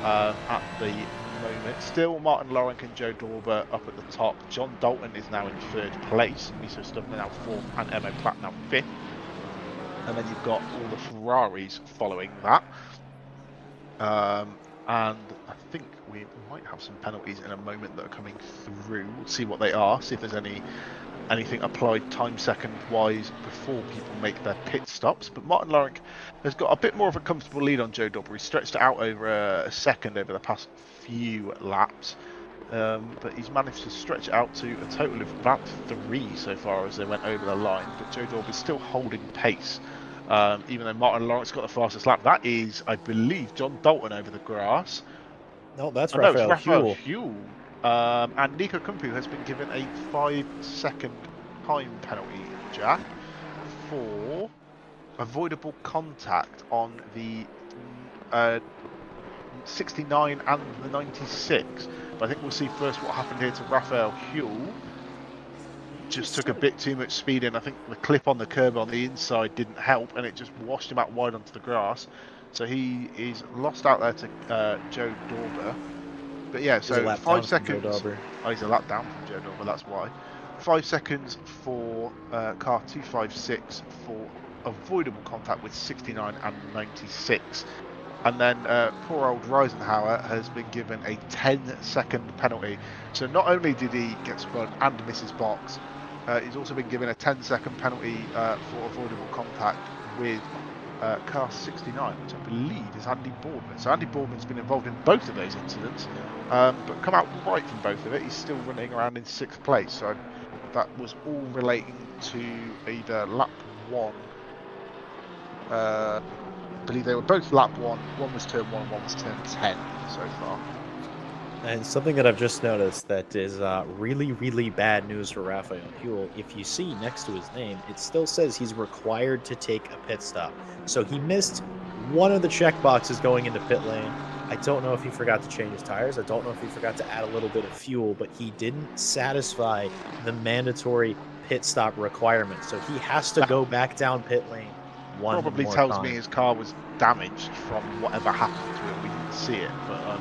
at the moment. Still, Martin Lawrence and Joe Dorber up at the top. John Dalton is now in 3rd place. Miso Stubbs now 4th, and Emma Platt now 5th. And then you've got all the Ferraris following that. And I think we might have some penalties in a moment that are coming through. We'll see what they are, see if there's anything applied time second wise before people make their pit stops. But Martin Lawrence has got a bit more of a comfortable lead on Joe Dobber. He stretched it out over a second over the past few laps. But he's managed to stretch it out to a total of about 3 so far as they went over the line. But Joe Dorb is still holding pace, even though Martin Lawrence got the fastest lap. That is, I believe, John Dalton over the grass. No, that's Raphael Huel. And Nico Kumpu has been given a 5-second time penalty, Jack, for avoidable contact on the 69 and the 96. But I think we'll see first what happened here to Raphael Huel. Just took a bit too much speed in. I think the clip on the curb on the inside didn't help, and it just washed him out wide onto the grass. So he is lost out there to Joe Dorber. But yeah, so 5 seconds. Oh, he's a lap down from Joe Dorber, that's why. 5 seconds for car 256 for avoidable contact with 69 and 96. And then poor old Risenhauer has been given a 10-second penalty. So not only did he get spun and miss his box, he's also been given a 10-second penalty for avoidable contact with car 69, which I believe is Andy Boardman. So Andy Boardman's been involved in both of those incidents, but come out right from both of it. He's still running around in 6th place. So that was all relating to either lap 1. I believe they were both lap 1. One was turn 1, one was turn 10 so far. And something that I've just noticed that is really, really bad news for Raphael Huel. If you see next to his name, it still says he's required to take a pit stop. So he missed one of the check boxes going into pit lane. I don't know if he forgot to change his tires. I don't know if he forgot to add a little bit of fuel, but he didn't satisfy the mandatory pit stop requirement. So he has to go back down pit lane one probably more tells time. me his car was damaged from whatever happened to it. We didn't see it, but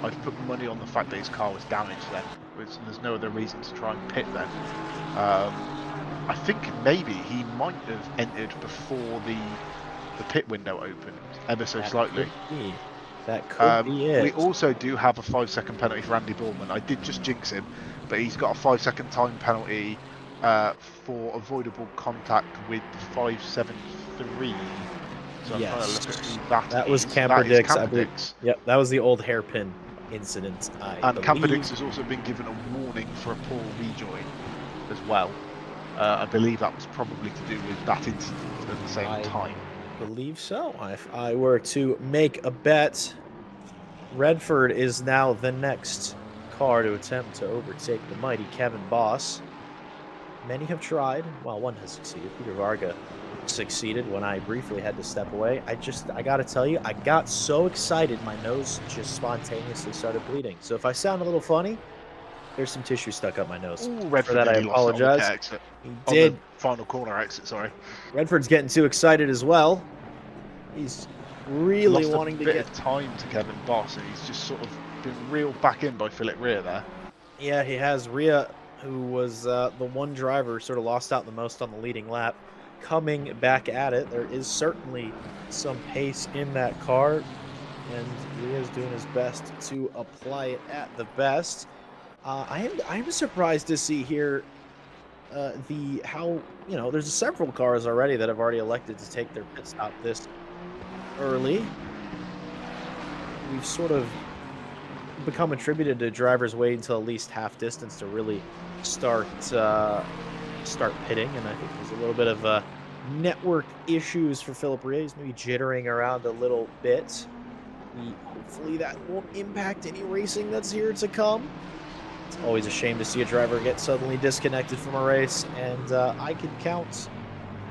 I've put money on the fact that his car was damaged then. There's no other reason to try and pit then. I think maybe he might have entered before the pit window opened, ever so slightly. That could be it. We also do have a 5-second penalty for Andy Bullman. I did just jinx him, but he's got a 5-second time penalty for avoidable contact with 573. So I'm trying to look at who that was is. Camper That is Dix. Camper Dix. Yep, that was the old hairpin incident. And Camper Dix has also been given a warning for a poor rejoin as well. I believe that was probably to do with that incident at the same time. I believe so. If I were to make a bet, Redford is now the next car to attempt to overtake the mighty Kevin Boss. Many have tried. Well, one has succeeded. Peter Varga succeeded when I briefly had to step away. I gotta tell you, I got so excited my nose just spontaneously started bleeding. So if I sound a little funny, there's some tissue stuck up my nose. Ooh, Redford, for that I apologize. He did. Final corner exit, sorry. Redford's getting too excited as well. He's really wanting to get of time to Kevin Boss, and he's just sort of been reeled back in by Philip Rhea there. Yeah, he has. Rhea, who was the one driver who sort of lost out the most on the leading lap, coming back at it. There is certainly some pace in that car, and Rhea's doing his best to apply it at the best. I'm surprised to see here how there's several cars already that have already elected to take their pit stop this early. We've sort of become attributed to drivers waiting until at least half distance to really start pitting, and I think there's a little bit of network issues for Philip Rhea. He's maybe jittering around a little bit. Hopefully that won't impact any racing that's here to come. It's always a shame to see a driver get suddenly disconnected from a race, and I could count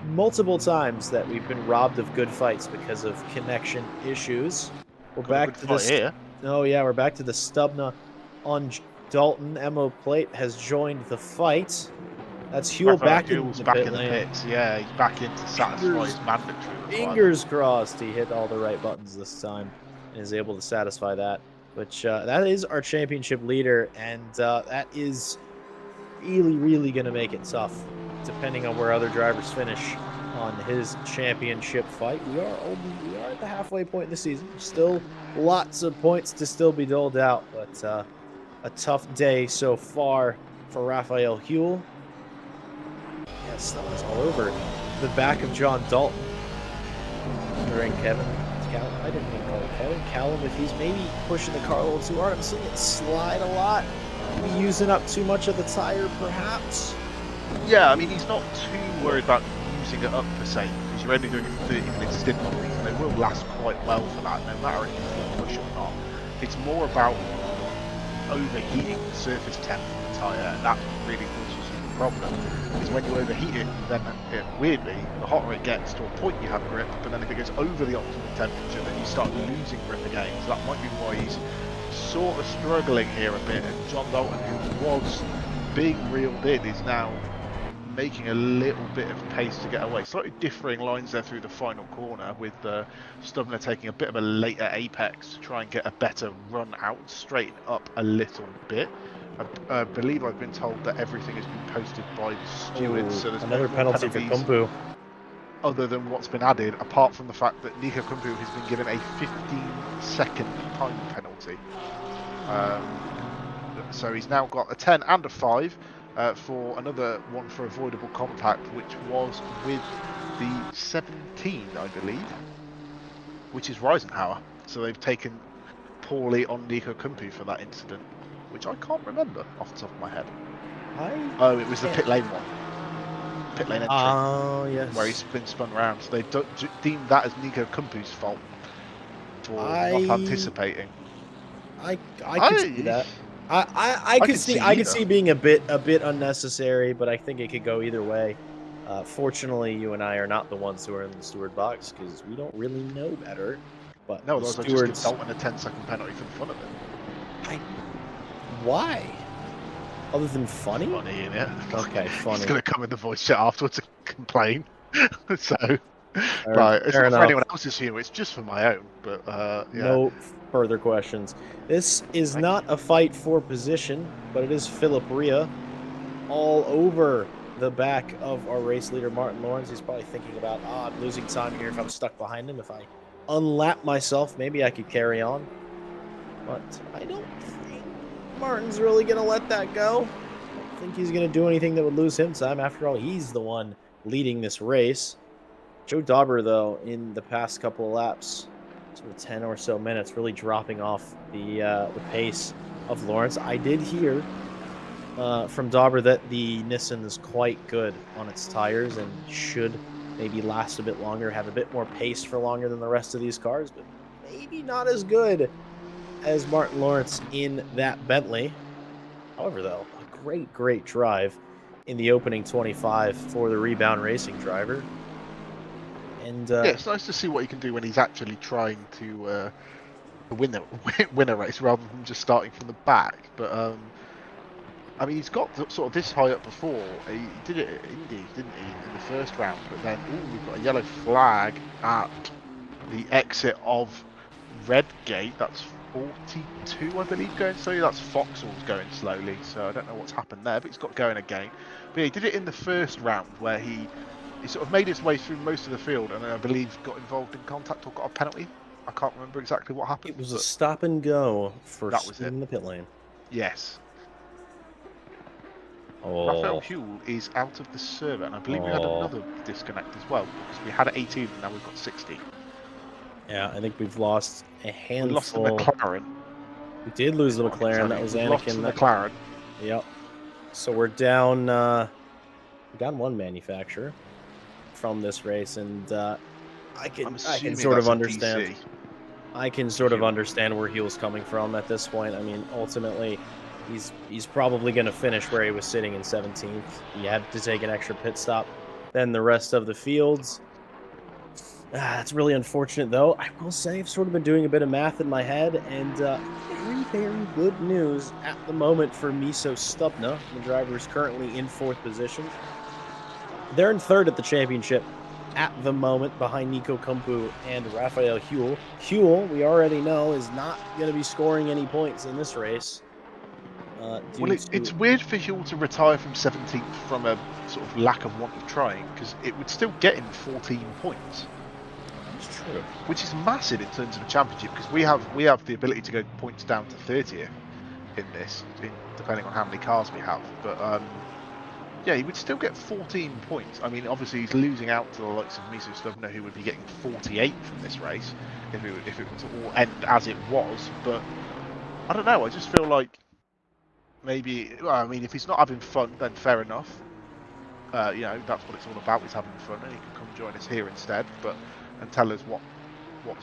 multiple times that we've been robbed of good fights because of connection issues. We're back to this. Oh yeah, we're back to the Stubna on Dalton. Emma Plate has joined the fight. That's Huell back in the pits. Yeah, he's back in to satisfy his mandatory. Fingers crossed he hit all the right buttons this time and is able to satisfy that. Which that is our championship leader, and that is really going to make it tough, depending on where other drivers finish on his championship fight. We are at the halfway point in the season. Still lots of points to still be doled out, but a tough day so far for Raphael Huell. Yes, that was all over the back of John Dalton. During Kevin. I didn't mean to call it Kevin. Callum, if he's maybe pushing the car a little too hard, I'm seeing it slide a lot. Maybe using up too much of the tire, perhaps. Yeah, I mean, he's not too worried about using it up per se, because you're only doing a 30-minute stint on these, and they will last quite well for that, no matter if you push or not. It's more about overheating the surface temp of the tyre, and that really causes you the problem. Because when you overheat it, then weirdly, the hotter it gets, to a point you have grip, but then if it goes over the optimal temperature, then you start losing grip again. So that might be why he's sort of struggling here a bit. And John Dalton, who was being reeled in, is now making a little bit of pace to get away. Slightly differing lines there through the final corner, with Stubner taking a bit of a later apex to try and get a better run out, straighten up a little bit. I believe I've been told that everything has been posted by the stewards. So there's another penalty for Kumpu. Other than what's been added, apart from the fact that Nico Kumpu has been given a 15-second time penalty. So he's now got a 10 and a 5 for another one for avoidable contact, which was with the 17, I believe, which is Reisenhauer. So they've taken poorly on Nico Kumpu for that incident, which I can't remember off the top of my head. Oh, it was the pit lane one. Pit lane entry. Oh, yes. Where he's been spun around. So they deemed that as Nico Kumpu's fault for not anticipating. I could see that. I could see being a bit unnecessary, but I think it could go either way. Fortunately, you and I are not the ones who are in the steward box, because we don't really know better. But no, those stewards just give Dalton a 10-second penalty for the fun of it. Why? Other than funny? Funny, innit? Okay, funny. He's going to come in the voice chat afterwards and complain. So, Like, it's Fair not for enough. anyone else's humour, it's just for my own. But yeah. No further questions. This is Thank not you. a fight for position, but it is Philip Rhea all over the back of our race leader, Martin Lawrence. He's probably thinking about, I'm losing time here if I'm stuck behind him. If I unlap myself, maybe I could carry on. But I don't think Martin's really going to let that go. I don't think he's going to do anything that would lose him time. After all, he's the one leading this race. Joe Dauber, though, in the past couple of laps, sort of 10 or so minutes, really dropping off the pace of Lawrence. I did hear from Dauber that the Nissan is quite good on its tires and should maybe last a bit longer, have a bit more pace for longer than the rest of these cars, but maybe not as good as Martin Lawrence in that Bentley. However, though, a great drive in the opening 25 for the Rebound Racing driver. And Yeah, it's nice to see what he can do when he's actually trying to win a race rather than just starting from the back. But I mean, he's got sort of this high up before. He did it at Indy, didn't he, in the first round? But then, we've got a yellow flag at the exit of Redgate. That's 42, I believe, going slowly. That's Foxall's going slowly, so I don't know what's happened there, but he's got going again. But yeah, he did it in the first round where he sort of made his way through most of the field and I believe got involved in contact or got a penalty. I can't remember exactly what happened. it was a stop and go for that was it. in the pit lane. Yes. Oh, Raphael Huell is out of the server, and I believe we had another disconnect as well, because we had 18 and now we've got 60. Yeah, I think we've lost a handful. We lost the McLaren. We did lose the McLaren. That was Anakin. Lost the McLaren. Yep. So we're down one manufacturer from this race, and I can sort of understand. I can sort of understand where Huell's coming from at this point. I mean, ultimately, he's probably going to finish where he was sitting in 17th. He had to take an extra pit stop than the rest of the fields. It's really unfortunate, though. I will say I've sort of been doing a bit of math in my head, and very good news at the moment for Miso Stupna. The driver is currently in 4th position. They're in 3rd at the championship at the moment, behind Nico Kumpu and Raphael Huell. Huell, we already know, is not going to be scoring any points in this race. Well, it's weird for Huell to retire from 17th from a sort of lack of want of trying, because it would still get him 14 points. That's true. Which is massive in terms of a championship, because we have the ability to go points down to 30th in this, depending on how many cars we have. But yeah, he would still get 14 points. I mean, obviously he's losing out to the likes of Miso Stupna, who would be getting 48 from this race if it were to all end as it was. But I don't know. I just feel like maybe. Well, I mean, if he's not having fun, then fair enough. You know, that's what it's all about. Is having fun, and he can come join us here instead. And tell us what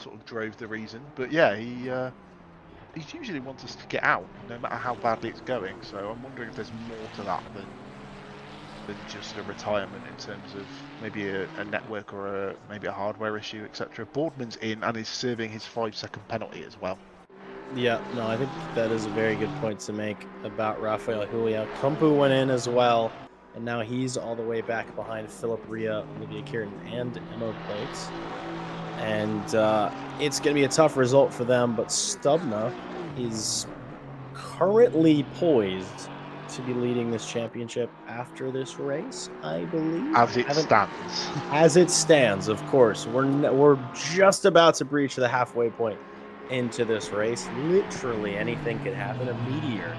sort of drove the reason. But yeah, he's usually wants us to get out, no matter how badly it's going. So I'm wondering if there's more to that than just a retirement in terms of maybe a network or maybe a hardware issue, etc. Boardman's in and is serving his 5-second penalty as well. Yeah, no, I think that is a very good point to make about Raphael Huell. Kumpu went in as well, and now he's all the way back behind Philip Rhea, Olivia Kiernan, and Emma Plates. And it's going to be a tough result for them, but Stubna is currently poised to be leading this championship after this race, I believe. As it stands. As it stands, of course. We're just about to breach the halfway point into this race. Literally anything could happen. A meteor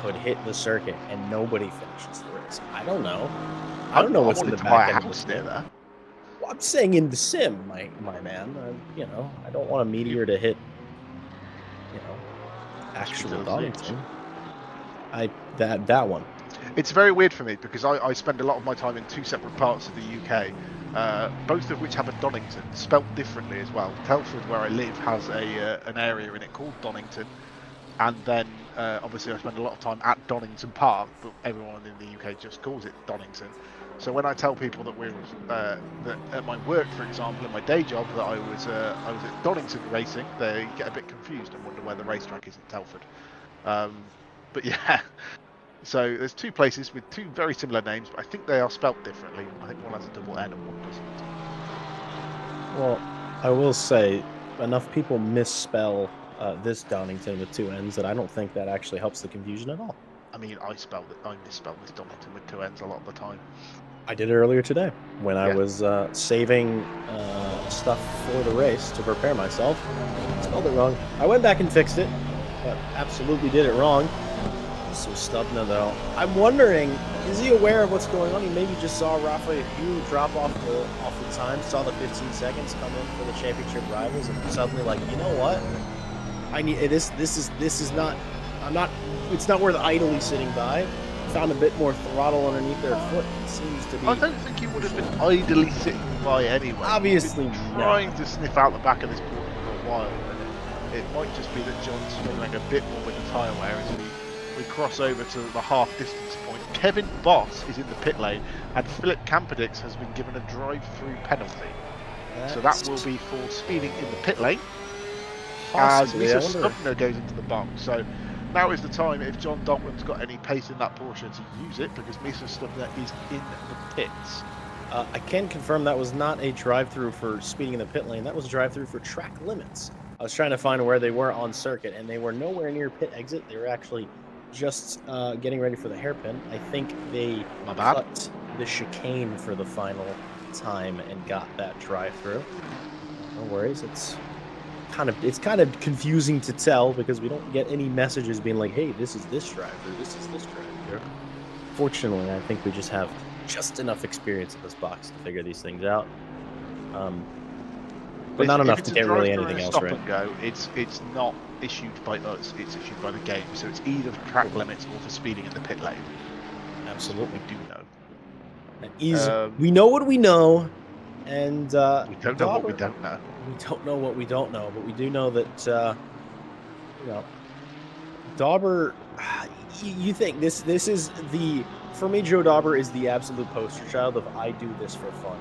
could hit the circuit and nobody finishes the race. I don't know. I don't know what's in the back end of there. Well, I'm saying in the sim, my man. You know, I don't want a meteor to hit, you know, actual Donington. That one. It's very weird for me because I spend a lot of my time in 2 separate parts of the UK, both of which have a Donington, spelt differently as well. Telford, where I live, has an area in it called Donington, and then obviously I spend a lot of time at Donington Park, but everyone in the UK just calls it Donington. So when I tell people that that at my work, for example, in my day job, that I was at Donington racing, they get a bit confused and wonder where the racetrack is in Telford. But yeah, so there's 2 places with 2 very similar names, but I think they are spelt differently. I think one has a double N and one doesn't. Well, I will say enough people misspell this Donington with two N's that I don't think that actually helps the confusion at all. I mean, I misspelled this Donington with two N's a lot of the time. I did it earlier today when I Yeah. was saving stuff for the race to prepare myself. Spelled it wrong. I went back and fixed it, but absolutely did it wrong. So Stubna, though, I'm wondering, is he aware of what's going on? He maybe just saw Rafael Hugh drop off the time, saw the 15 seconds come in for the championship rivals, and suddenly like, you know what? I need this. This is not. I'm not. It's not worth idly sitting by. Found a bit more throttle underneath their foot. It seems to be. I don't think he would have been idly sitting by anyway. Obviously, trying to sniff out the back of this portal for a while, and it might just be that John's struggling a bit more with the tyre wear as we cross over to the half distance point. Kevin Boss is in the pit lane, and Philip Camperdix has been given a drive-through penalty. So that will be for speeding in the pit lane. Possibly, as Lisa Stubner goes into the box. So now is the time, if John Dalton's got any pace in that Porsche, to use it, because Misa Stubner is in the pits. I can confirm that was not a drive-through for speeding in the pit lane. That was a drive-through for track limits. I was trying to find where they were on circuit, and they were nowhere near pit exit. They were actually just getting ready for the hairpin. I think they cut the chicane for the final time and got that drive-through. No worries. It's kind of confusing to tell because we don't get any messages being like, hey, this is this drive-through, this is this drive-through. Fortunately, I think we just have just enough experience in this box to figure these things out. But not enough to get really anything else right. And go, it's not issued by us, it's issued by the game. So it's either for track limits or for speeding in the pit lane. Absolutely. We do know. We know what we know, and we don't know what we don't know. We don't know what we don't know, but we do know that Dauber. You think this is for me? Joe Dauber is the absolute poster child of I do this for fun.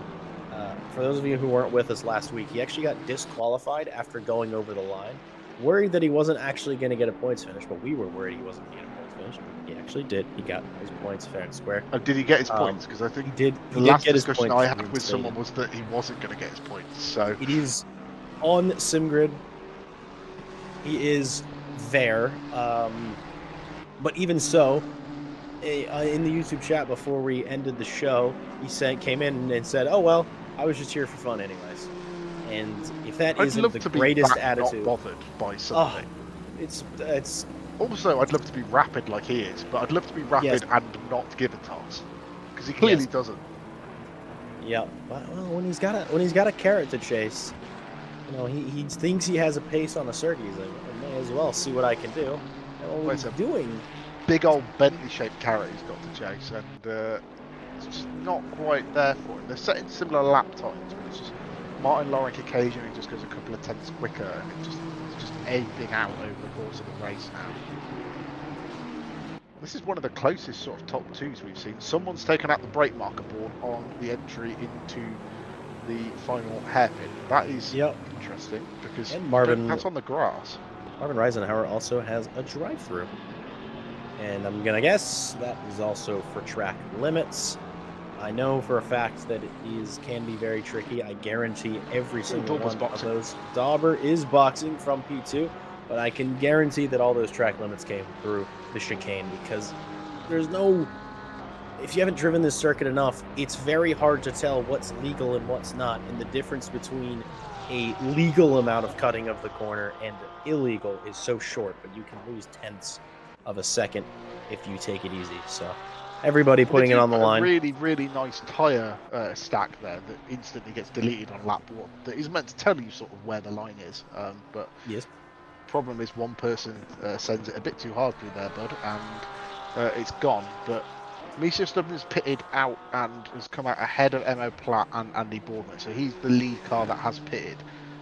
For those of you who weren't with us last week, he actually got disqualified after going over the line, worried that he wasn't actually going to get a points finish, but we were worried he wasn't going to get a points finish. He actually did. He got his points fair and square. Oh, did he get his points? Because I think he did. The last discussion I had with someone was that he wasn't going to get his points. So it is on SimGrid. He is there, but even so, in the YouTube chat before we ended the show, he came in and said, "Oh well, I was just here for fun, anyways." And if that isn't the greatest attitude, not bothered by something, it's. Also, I'd love to be rapid like he is, but I'd love to be rapid and not give a toss, because he clearly doesn't. Yeah, well, when he's got a carrot to chase, he thinks he has a pace on a circuit. He's like, I may as well see what I can do. And what he's doing. Big old Bentley-shaped carrot he's got to chase, and it's just not quite there for him. They're setting similar lap times, but it's just Martin Lawrence occasionally just goes a couple of tenths quicker, and it's just ebbing out over the course of the race now. This is one of the closest sort of top twos we've seen. Someone's taken out the brake marker board on the entry into the final hairpin. That is interesting, because that's on the grass. Marvin Reisenhauer also has a drive-through. And I'm going to guess that is also for track limits. I know for a fact that it can be very tricky. I guarantee every single one of those. Dauber is boxing from P2, but I can guarantee that all those track limits came through the chicane, because there's no... If you haven't driven this circuit enough, it's very hard to tell what's legal and what's not, and the difference between a legal amount of cutting of the corner and illegal is so short, but you can lose tenths of a second if you take it easy. So everybody putting it on the line. Really, really nice tyre stack there that instantly gets deleted on lap 1. That is meant to tell you sort of where the line is. But problem is one person sends it a bit too hard through there, bud, and it's gone. But Misha Stubbins pitted out and has come out ahead of Emo Platt and Andy Boardman. So he's the lead car that has pitted.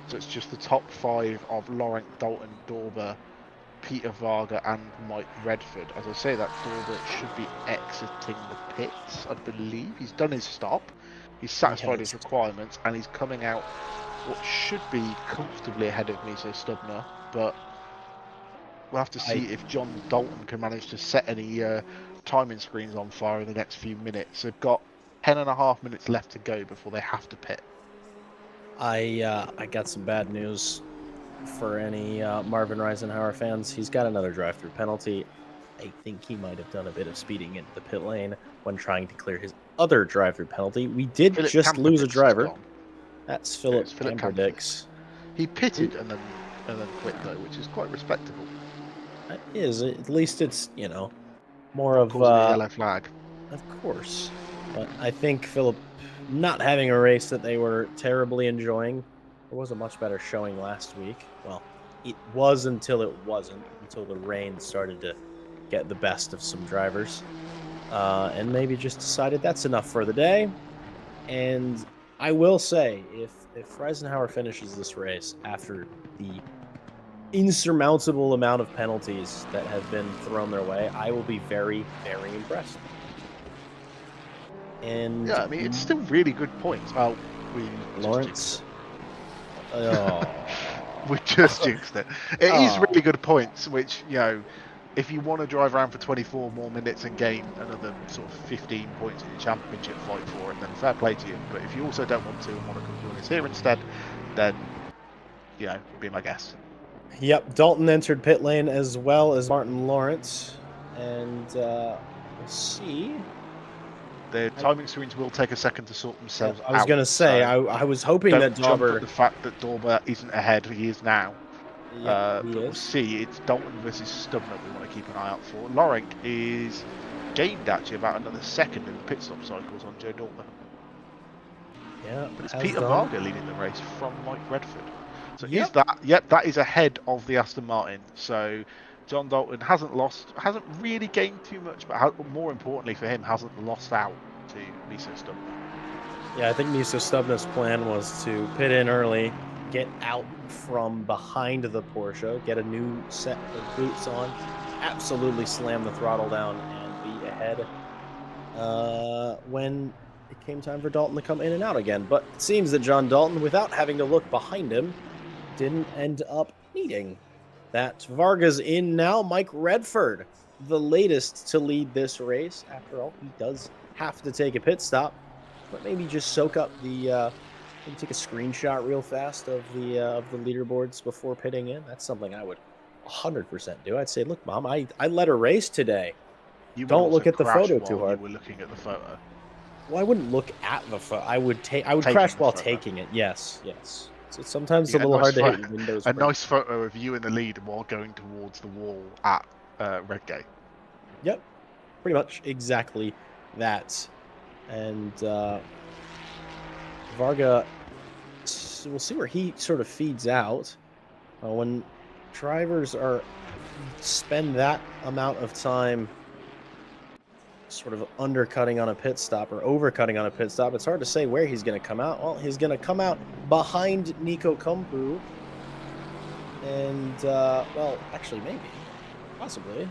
So it's just the top 5 of Laurent, Dalton, Dauber, Peter Varga and Mike Redford. As I say, that Dauber should be exiting the pits, I believe. He's done his stop. He's satisfied his requirements, and he's coming out what should be comfortably ahead of Miso Stubner, but we'll have to see if John Dalton can manage to set any timing screens on fire in the next few minutes. They've got 10.5 minutes left to go before they have to pit. I got some bad news for any Marvin Reisenhauer fans. He's got another drive-through penalty. I think he might have done a bit of speeding into the pit lane when trying to clear his other drive-through penalty. We did Philip just lose a Camperdix is driver. gone. That's Yeah, Philip it's Philip Camperdix. He pitted and then quit though, which is quite respectable. That is, at least it's, you know, more Not of causing a yellow flag. Of course. But I think Philip not having a race that they were terribly enjoying. There was a much better showing last week. Well, it was until it wasn't, until the rain started to get the best of some drivers. And maybe just decided that's enough for the day. And I will say, if Reisenhauer finishes this race after the insurmountable amount of penalties that have been thrown their way, I will be very, very impressed. And yeah, I mean, it's still really good points. Oh, we Lawrence. We just jinxed it. It is really good points, which, you know, if you want to drive around for 24 more minutes and gain another sort of 15 points in the championship fight for it, then fair play to you. But if you also don't want to and want to come join us here instead, then, you know, be my guest. Yep, Dalton entered pit lane as well as Martin Lawrence. And we'll see. The timing screens will take a second to sort themselves out. I was going to say, so I was hoping that Dauber... the fact that Dauber isn't ahead, he is now. But we'll see. It's Dalton versus Stubner we want to keep an eye out for. Lorenk is gained actually about another second in the pit stop cycles on Joe Dalton. Yeah, but it's Peter Varga leading the race from Mike Redford. So is that? Yep, that is ahead of the Aston Martin. So John Dalton hasn't hasn't really gained too much, but more importantly for him, hasn't lost out to Miso Stubner. Yeah, I think Miso Stubner's plan was to pit in early, get out from behind the Porsche, get a new set of boots on, absolutely slam the throttle down, and be ahead when it came time for Dalton to come in and out again. But it seems that John Dalton, without having to look behind him, didn't end up needing that. Varga's in now. Mike Redford, the latest to lead this race. After all, he does have to take a pit stop, but maybe just soak up the maybe take a screenshot real fast of the leaderboards before pitting in. That's something I would 100% do. I'd say, look, Mom, I led a race today. You don't look at the photo too hard. You were looking at the photo. Well, I wouldn't look at the photo. I would crash while taking it. Yes. So sometimes it's a little hard to hit Windows. A nice photo of you in the lead while going towards the wall at Redgate. Yep, pretty much exactly that. And Varga, we'll see where he sort of feeds out. When drivers spend that amount of time sort of undercutting on a pit stop or overcutting on a pit stop, it's hard to say where he's going to come out. Well, he's going to come out behind Nico Kumpu. And, well, actually, maybe. Possibly.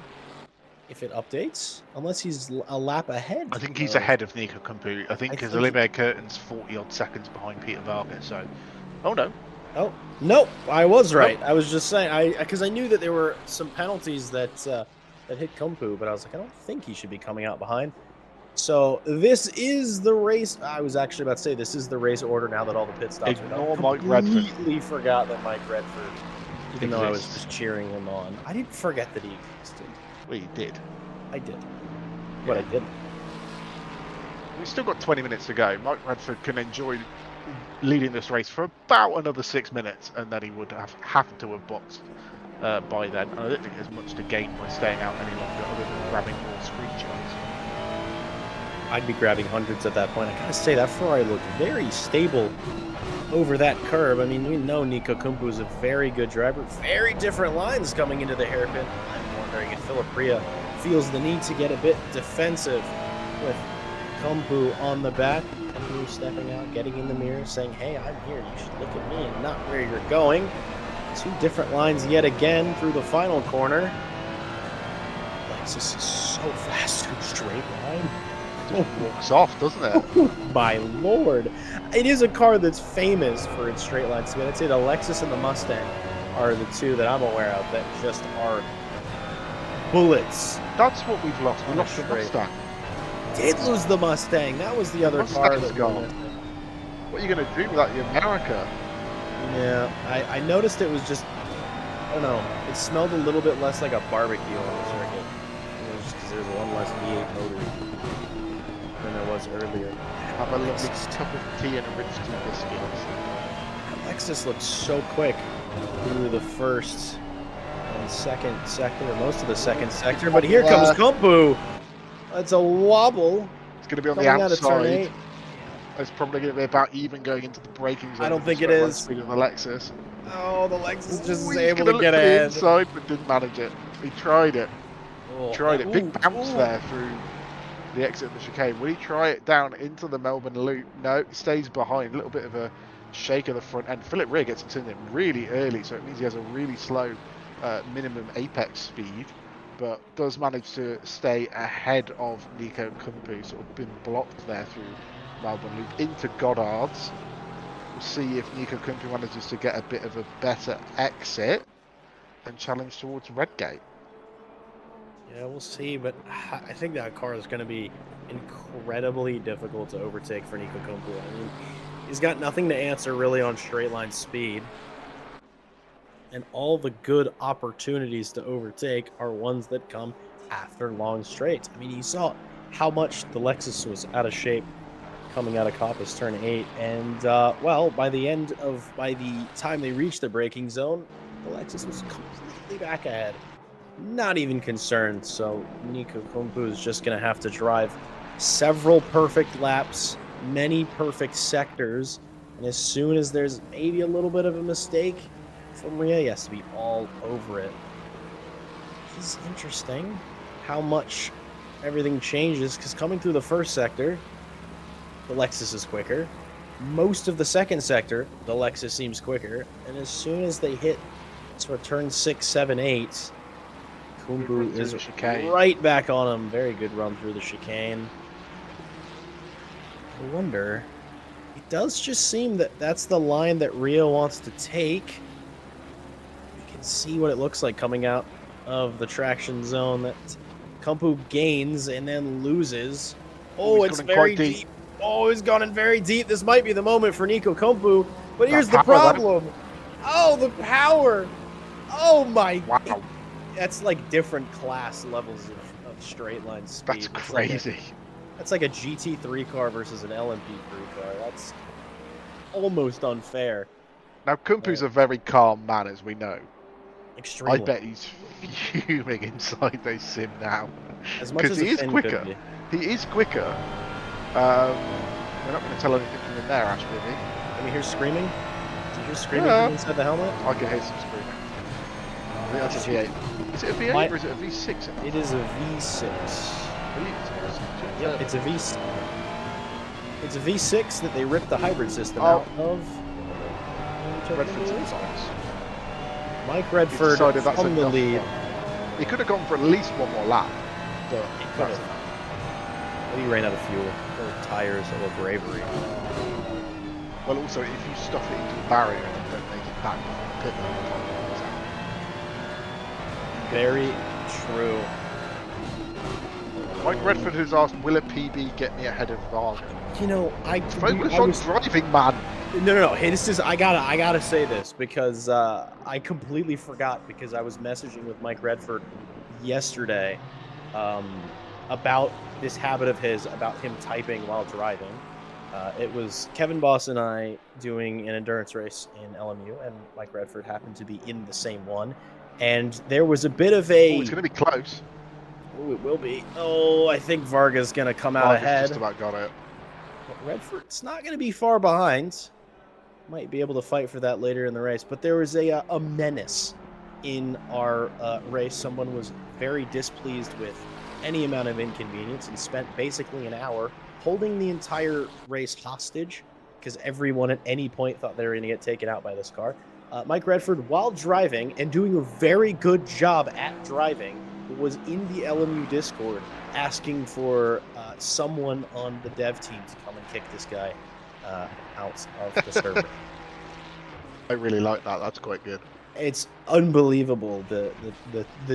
If it updates. Unless he's a lap ahead. I think he's ahead of Nico Kumpu. I think because Olivier Curtin's 40-odd seconds behind Peter Varga, so... Oh, no. Oh, nope. I was right. Nope. I was just saying, because I knew that there were some penalties that hit Kumpu, but I was like, I don't think he should be coming out behind. So this is the race. I was actually about to say this is the race order now that all the pit stops are done. Ignore Mike Redford. Completely forgot that Mike Redford, even though I was just cheering him on. I didn't forget that he existed. Well, you did. I did. But I didn't. We've still got 20 minutes to go. Mike Redford can enjoy leading this race for about another 6 minutes, and then he would have to have boxed by then. And I don't think there's much to gain by staying out any longer other than grabbing more screenshots. I'd be grabbing hundreds at that point. I gotta say, that Ferrari looked very stable over that curve. I mean, we know Nico Kumpu is a very good driver. Very different lines coming into the hairpin. I'm wondering if Philip Ria feels the need to get a bit defensive with Kumpu on the back. Kumpu stepping out, getting in the mirror, saying, hey, I'm here. You should look at me and not where you're going. Two different lines yet again through the final corner. Lexus is so fast in a straight line. It just walks off, doesn't it? Oh, my lord. It is a car that's famous for its straight line speed. I'd say the Lexus and the Mustang are the two that I'm aware of that just are bullets. That's what we've lost. We lost the Mustang. Did lose the Mustang. That was the other car that gone. What are you going to do without your America? Yeah, I noticed it was just, I don't know, it smelled a little bit less like a barbecue on the circuit. It was just because there's one less V8 motor than there was earlier. Have a lovely cup of tea and a rich tea biscuits. Lexus looks so quick through the first and second sector, or most of the second sector, but here comes Kumpu. That's a wobble. It's going to be on the outside. It's probably going to be about even going into the braking zone. I don't think it is. Speed of the Lexus. Oh, the Lexus just is able to get ahead. Inside, but didn't manage it. He tried it. Big bounce there through the exit of the chicane. Will he try it down into the Melbourne loop? No, he stays behind. A little bit of a shake of the front end. Philip Rear gets it turned in really early, so it means he has a really slow minimum apex speed, but does manage to stay ahead of Nico Kumpu. Sort of been blocked there through Melbourne loop into Goddard's. We'll see if Nico Kumpu manages to get a bit of a better exit and challenge towards Redgate. Yeah, we'll see, but I think that car is going to be incredibly difficult to overtake for Nico Kumpu. I mean, he's got nothing to answer really on straight line speed, and all the good opportunities to overtake are ones that come after long straights. I mean, you saw how much the Lexus was out of shape coming out of Coppice turn 8, and well, by the time they reached the braking zone, the Lexus was completely back ahead. Not even concerned, so Nico Kumpu is just going to have to drive several perfect laps, many perfect sectors, and as soon as there's maybe a little bit of a mistake from Rhea, he has to be all over it. It's interesting how much everything changes, because coming through the first sector, the Lexus is quicker. Most of the second sector, the Lexus seems quicker, and as soon as they hit sort of turn 6, 7, 8, Kumpu is right back on him. Very good run through the chicane. I wonder, it does just seem that that's the line that Rio wants to take. You can see what it looks like coming out of the traction zone that Kumpu gains and then loses. Oh, it's very deep. Oh, he's gone in very deep. This might be the moment for Nico Kumpu, but here's the problem. Oh, the power. Oh my. Wow. That's like different class levels of straight line speed. That's crazy. That's like a GT3 car versus an LMP3 car. That's almost unfair. Now, Kumpu's a very calm man, as we know. Extremely. I bet he's fuming inside those sim now. Because he is quicker. He is quicker. We're not going to tell anything from in there, Ash, maybe. Can you hear screaming? Do you hear screaming from inside the helmet? I can hear some screaming. I think that's a V8. Is it a V8 or is it a V6? It is a V6. Yep, it's a V6. It's a V6 that they ripped the hybrid system out of. Redford's Mike Redford from the lead. He could have gone for at least one more lap, but he could have. Maybe he ran out of fuel or tires or bravery. Well, also, if you stuff it into the barrier and don't make it back from the pit lane, very true. Mike Redford has asked, will a PB get me ahead of Varga? You know, Focus on driving, man. No. Hey, this is I gotta say this because I completely forgot because I was messaging with Mike Redford yesterday about this habit of his, about him typing while driving. It was Kevin Boss and I doing an endurance race in LMU, and Mike Redford happened to be in the same one. And there was a bit of a... Oh, it's going to be close. Oh, it will be. Oh, I think Varga's going to come out ahead. Just about got it. But Redford's not going to be far behind. Might be able to fight for that later in the race. But there was a menace in our race. Someone was very displeased with any amount of inconvenience and spent basically an hour holding the entire race hostage because everyone at any point thought they were going to get taken out by this car. Mike Redford, while driving and doing a very good job at driving, was in the LMU Discord asking for someone on the dev team to come and kick this guy out of the server. I really like that. That's quite good. It's unbelievable the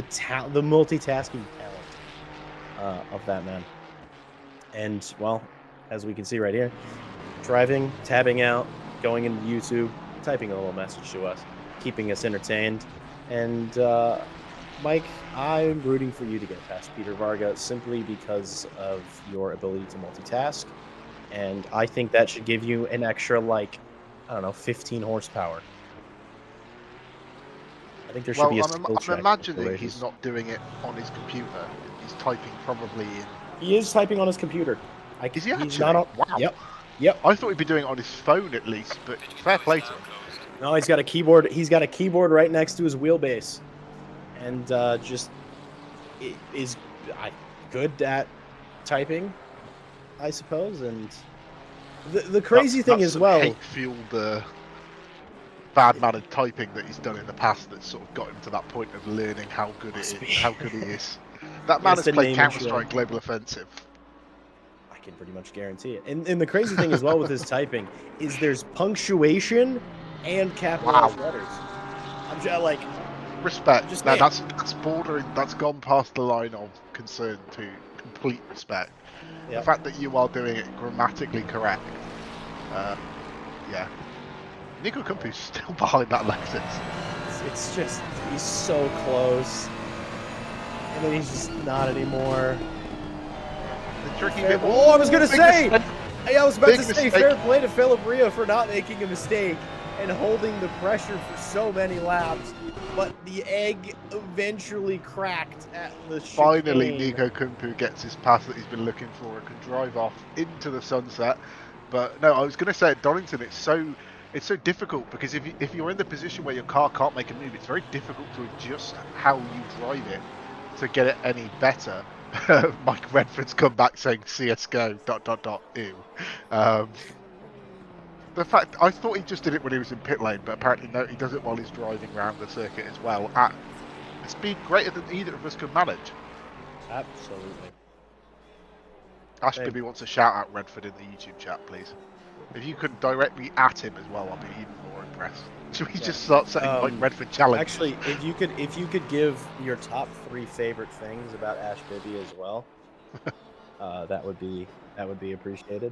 multitasking talent of that man. And well, as we can see right here, driving, tabbing out, going into YouTube, typing a little message to us, keeping us entertained. And Mike, I'm rooting for you to get past Peter Varga simply because of your ability to multitask. And I think that should give you an extra, like, I don't know, 15 horsepower. I think there should be a skill check. I'm imagining he's not doing it on his computer. He's typing probably in... He is typing on his computer. Is he actually? He's not on... Wow. Yep. I thought he'd be doing it on his phone at least, but fair play to him. No, he's got a keyboard. He's got a keyboard right next to his wheelbase. And just is good at typing, I suppose. And the crazy thing as well... hate-fueled bad-mannered typing that he's done in the past that's sort of got him to that point of learning how good he is. That man has played Counter-Strike Global Offensive. I can pretty much guarantee it. And the crazy thing as well with his typing is there's punctuation and capitalized letters. I'm just like... Respect. Now that's bordering, that's gone past the line of concern to complete respect. Yep. The fact that you are doing it grammatically correct. Yeah. Nico Kumpu's still behind that Lexus. It's just, he's so close. And then he's just not anymore. The tricky bit. Oh, I was going to say! I was about to say fair play to Philip Rio for not making a mistake and holding the pressure for so many laps. But the egg eventually cracked at the chicane. Finally, Nico Kumpu gets his pass that he's been looking for and can drive off into the sunset. But no, I was going to say at Donington, it's so difficult because if you're in the position where your car can't make a move, it's very difficult to adjust how you drive it to get it any better. Mike Redford's come back saying CSGO ... ew. The fact, I thought he just did it when he was in pit lane, but apparently no, he does it while he's driving around the circuit as well at a speed greater than either of us could manage. Absolutely. Ash Bibby wants a shout out Redford in the YouTube chat, please. If you could direct me at him as well, I'll be even more impressed. Should we just start setting Mike Redford challenge? Actually, if you could give your top 3 favorite things about Ash Bibby as well, that would be appreciated.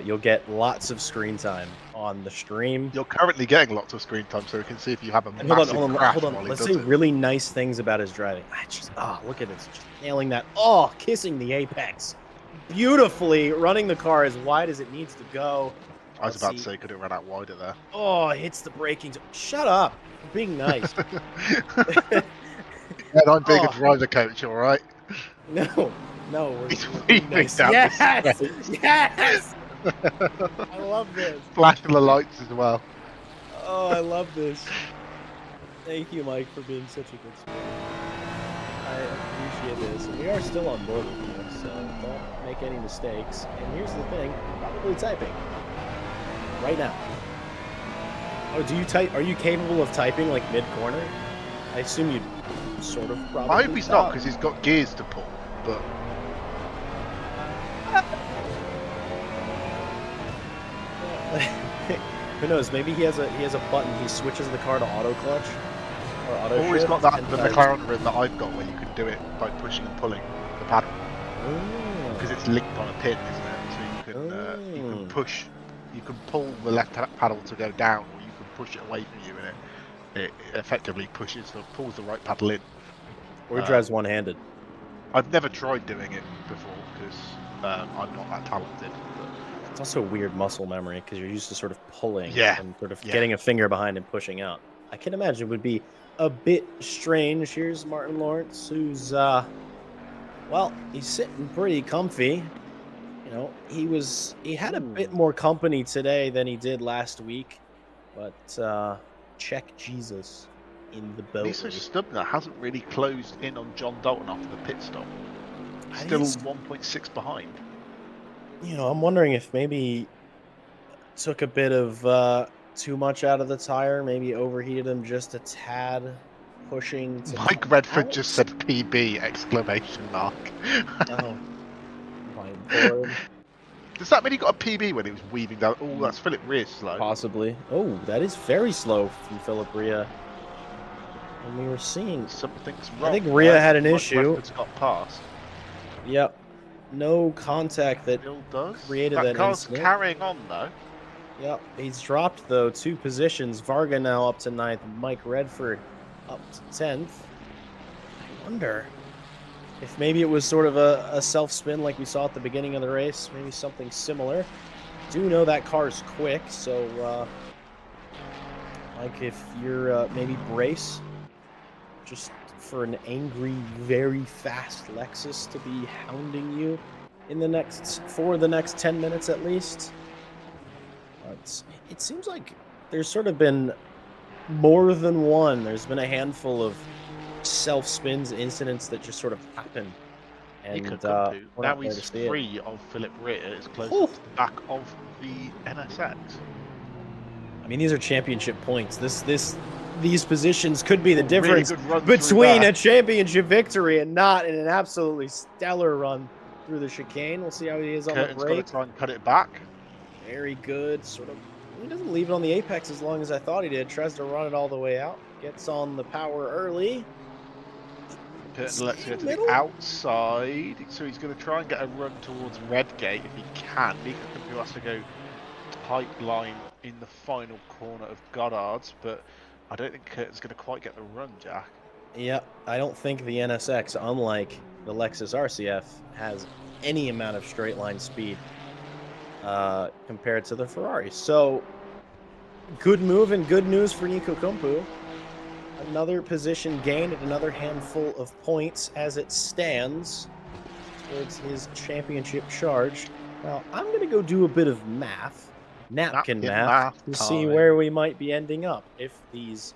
You'll get lots of screen time on the stream. You're currently getting lots of screen time, so we can see if you have a massive crash. Hold on. Let's say really nice things about his driving. Look at this, just nailing that. Oh, kissing the apex, beautifully running the car as wide as it needs to go. I was about to say, could it run out wider there? Oh, hits the braking. Shut up. I'm being nice. And I'm being a driver coach, all right? No, we're being nice. Yes. I love this. Flashing the lights as well. Oh, I love this. Thank you, Mike, for being such a good sport. I appreciate this. And we are still on board with you, so don't make any mistakes. And here's the thing, probably typing. Right now. Oh, do you type? Are you capable of typing like mid-corner? I assume you sort of probably. I hope he's not, because he's got gears to pull, but... Who knows? Maybe he has a button. He switches the car to auto clutch or auto shift. Or he's got that the McLaren rim that I've got, where you can do it by pushing and pulling the paddle, because it's linked on a pin, isn't it? So you can push, you can pull the left paddle to go down, or you can push it away from you, and it effectively pulls the right paddle in. Or he drives one-handed. I've never tried doing it before because I'm not that talented. It's also weird muscle memory because you're used to sort of pulling and sort of getting a finger behind and pushing out. I can imagine it would be a bit strange. Here's Martin Lawrence, who's, well, he's sitting pretty comfy. You know, he had a bit more company today than he did last week, but check Jesus in the boat. He's so stubborn that hasn't really closed in on John Dalton after the pit stop. Still 1.6 behind. You know, I'm wondering if maybe took a bit of too much out of the tire, maybe overheated him just a tad, pushing to Mike Redford just said PB exclamation mark. Oh my lord. Does that mean he got a PB when he was weaving down? Oh, that's Philip Rhea slow. Possibly. Oh, that is very slow from Philip Rhea. And we were seeing something's wrong. I think Rhea had an issue. Redford's got past. Yep. no contact that Still does. created That that car's incident. carrying on though. Yep, he's dropped, though, 2 positions. Varga now up to 9th, Mike Redford up to 10th. I wonder if maybe it was sort of a self-spin like we saw at the beginning of the race, maybe something similar. Do know that car's quick, so, like, if you're, maybe brace, just for an angry, very fast Lexus to be hounding you in the next 10 minutes at least. It seems like there's sort of been more than one. There's been a handful of self-spins incidents that just sort of happen, and Nico Kumpu, we're now not there to he's see it. free of Philip Ritter. It's close Whew. to the back of the NSX. I mean, these are championship points. These positions could be the difference Really good run between through a championship victory and not in an absolutely stellar run through the chicane. We'll see how he is on the Curtin's got to break. try and cut it back. Very good. Sort of. He doesn't leave it on the apex as long as I thought he did. Tries to run it all the way out. Gets on the power early. Curtin lets it to the outside, so he's going to try and get a run towards Redgate if he can. Nico Kumpu has to go tight line in the final corner of Goddard's, but I don't think Curtin's going to quite get the run, Jack. Yeah, I don't think the NSX, unlike the Lexus RCF, has any amount of straight line speed compared to the Ferrari. So, good move and good news for Nico Kumpu. Another position gained and another handful of points as it stands towards his championship charge. Now, I'm going to go do a bit of napkin math to see where we might be ending up if these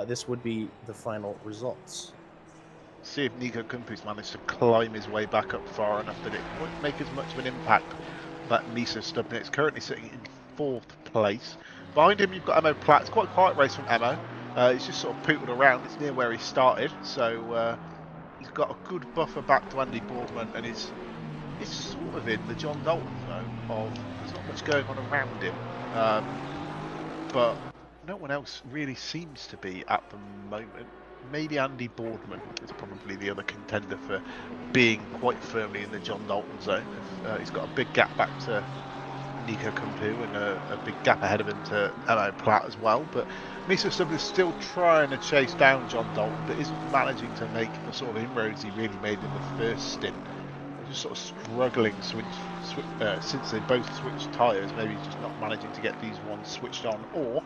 this would be the final results. See if Nico Kumpu's managed to climb his way back up far enough that it won't make as much of an impact. That Miso Stubner is currently sitting in 4th place. Behind him, you've got Emo Platt. It's quite a quiet race from Emo. He's just sort of pootled around. It's near where he started, so he's got a good buffer back to Andy Boardman, and he's sort of in the John Dalton zone of there's not much going on around him, but no one else really seems to be at the moment. Maybe Andy Boardman is probably the other contender for being quite firmly in the John Dalton zone. He's got a big gap back to Nico Kumpu and a big gap ahead of him to Emo Platt as well. But Miso Stubner is still trying to chase down John Dalton, but isn't managing to make the sort of inroads he really made in the first stint. They're just sort of struggling since they both switched tyres. Maybe just not managing to get these ones switched on, or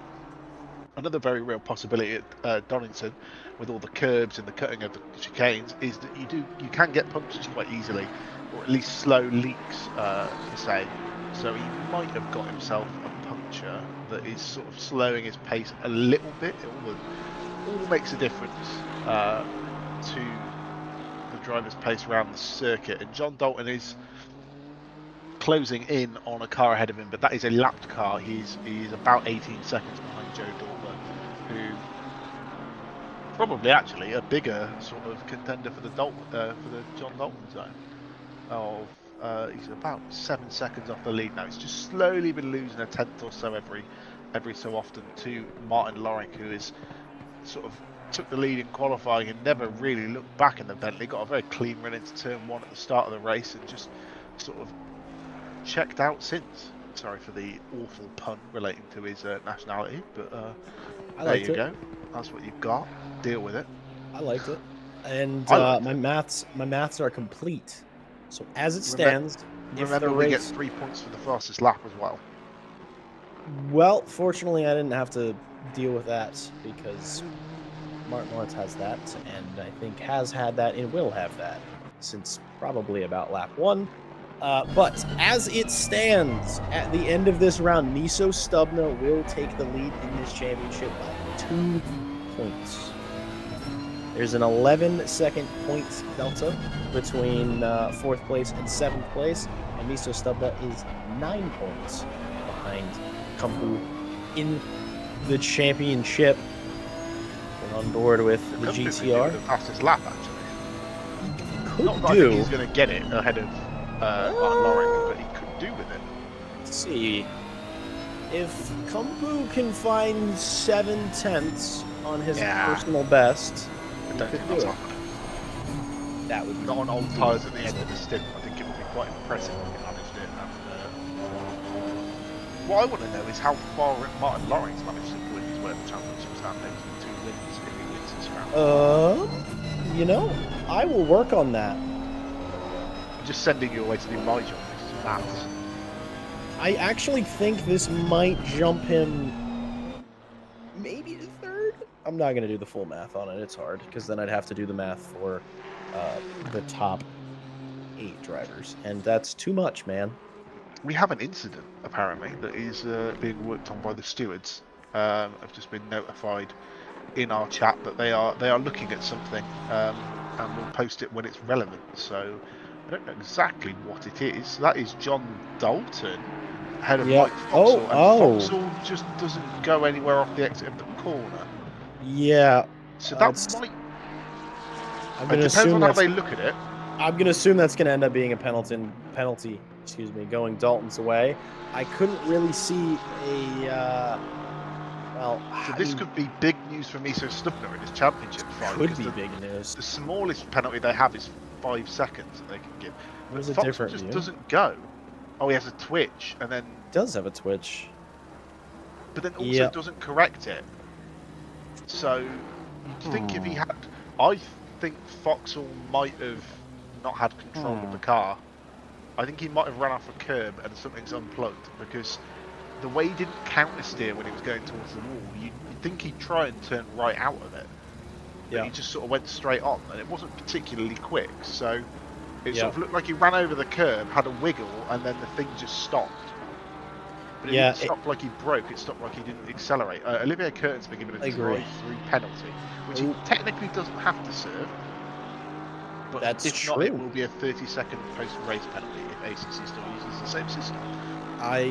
another very real possibility at Donington, with all the curbs and the cutting of the chicanes, is that you can get punctures quite easily, or at least slow leaks per se. So he might have got himself a puncture that is sort of slowing his pace a little bit. It all makes a difference to the driver's pace around the circuit. And John Dalton is closing in on a car ahead of him, but that is a lapped car. He's about 18 seconds behind Joe Dormer, who probably actually a bigger sort of contender for the John Dalton zone. He's about 7 seconds off the lead now. He's just slowly been losing a tenth or so every so often to Martin Lorick, who is sort of took the lead in qualifying and never really looked back in the Bentley. Got a very clean run into turn 1 at the start of the race and just sort of checked out since. Sorry for the awful pun relating to his nationality, but there you go. That's what you've got. Deal with it. I liked it, and my maths are complete. So as it stands, remember we get 3 points for the fastest lap as well. Well, fortunately, I didn't have to deal with that because Martin Lawrence has that, and I think has had that and will have that since probably about lap 1. But as it stands at the end of this round, Miso Stubner will take the lead in this championship by 2 points. There's an 11-second points delta between 4th place and 7th place, and Miso Stubner is 9 points behind Kumpu in the championship. We're on board with the GTR. The fastest lap, actually. Could Not that I think he's going to get it ahead of Martin Lorick, but he could do with it. Let's see. If Kumpu can find 7/10 on his personal best, I don't think that's happening. that would be not on old tyres at the end of the stint. I think it would be quite impressive when he managed it. And what I want to know is how far Martin Lawrence managed to win his way at the championship standings with 2 wins if he wins this round. You know, I will work on that. I'm just sending you away to do my job. This is maths. I actually think this might jump him maybe to 3rd. I'm not going to do the full math on it. It's hard because then I'd have to do the math for the top 8 drivers, and that's too much, man. We have an incident apparently that is being worked on by the stewards. I've just been notified in our chat that they are looking at something, and we'll post it when it's relevant. So I don't know exactly what it is. That is John Dalton, ahead of Mike Foxall, and Foxall just doesn't go anywhere off the exit of the corner. Yeah. So that might. I'm going it to depends assume on how they look at it. I'm going to assume that's going to end up being a penalty. Excuse me, going Dalton's way. I couldn't really see a. So this could be big news for Miso Stubner in his championship fight. Could be big news. The smallest penalty they have is 5 seconds that they can give. But Foxall just doesn't go. Oh, he has a twitch, and then he does have a twitch, but then also doesn't correct it. So you'd think if he had, I think Foxall might have not had control of the car. I think he might have run off a curb and something's unplugged, because the way he didn't counter steer when he was going towards the wall, you'd think he'd try and turn right out of it. But he just sort of went straight on, and it wasn't particularly quick, so it sort of looked like he ran over the curb, had a wiggle, and then the thing just stopped. But it didn't stop like he broke, it stopped like he didn't accelerate. Olivier Curtin's been given a drive-through penalty, which he technically doesn't have to serve. But if not, it will be a 30-second post-race penalty if ACC still uses the same system. I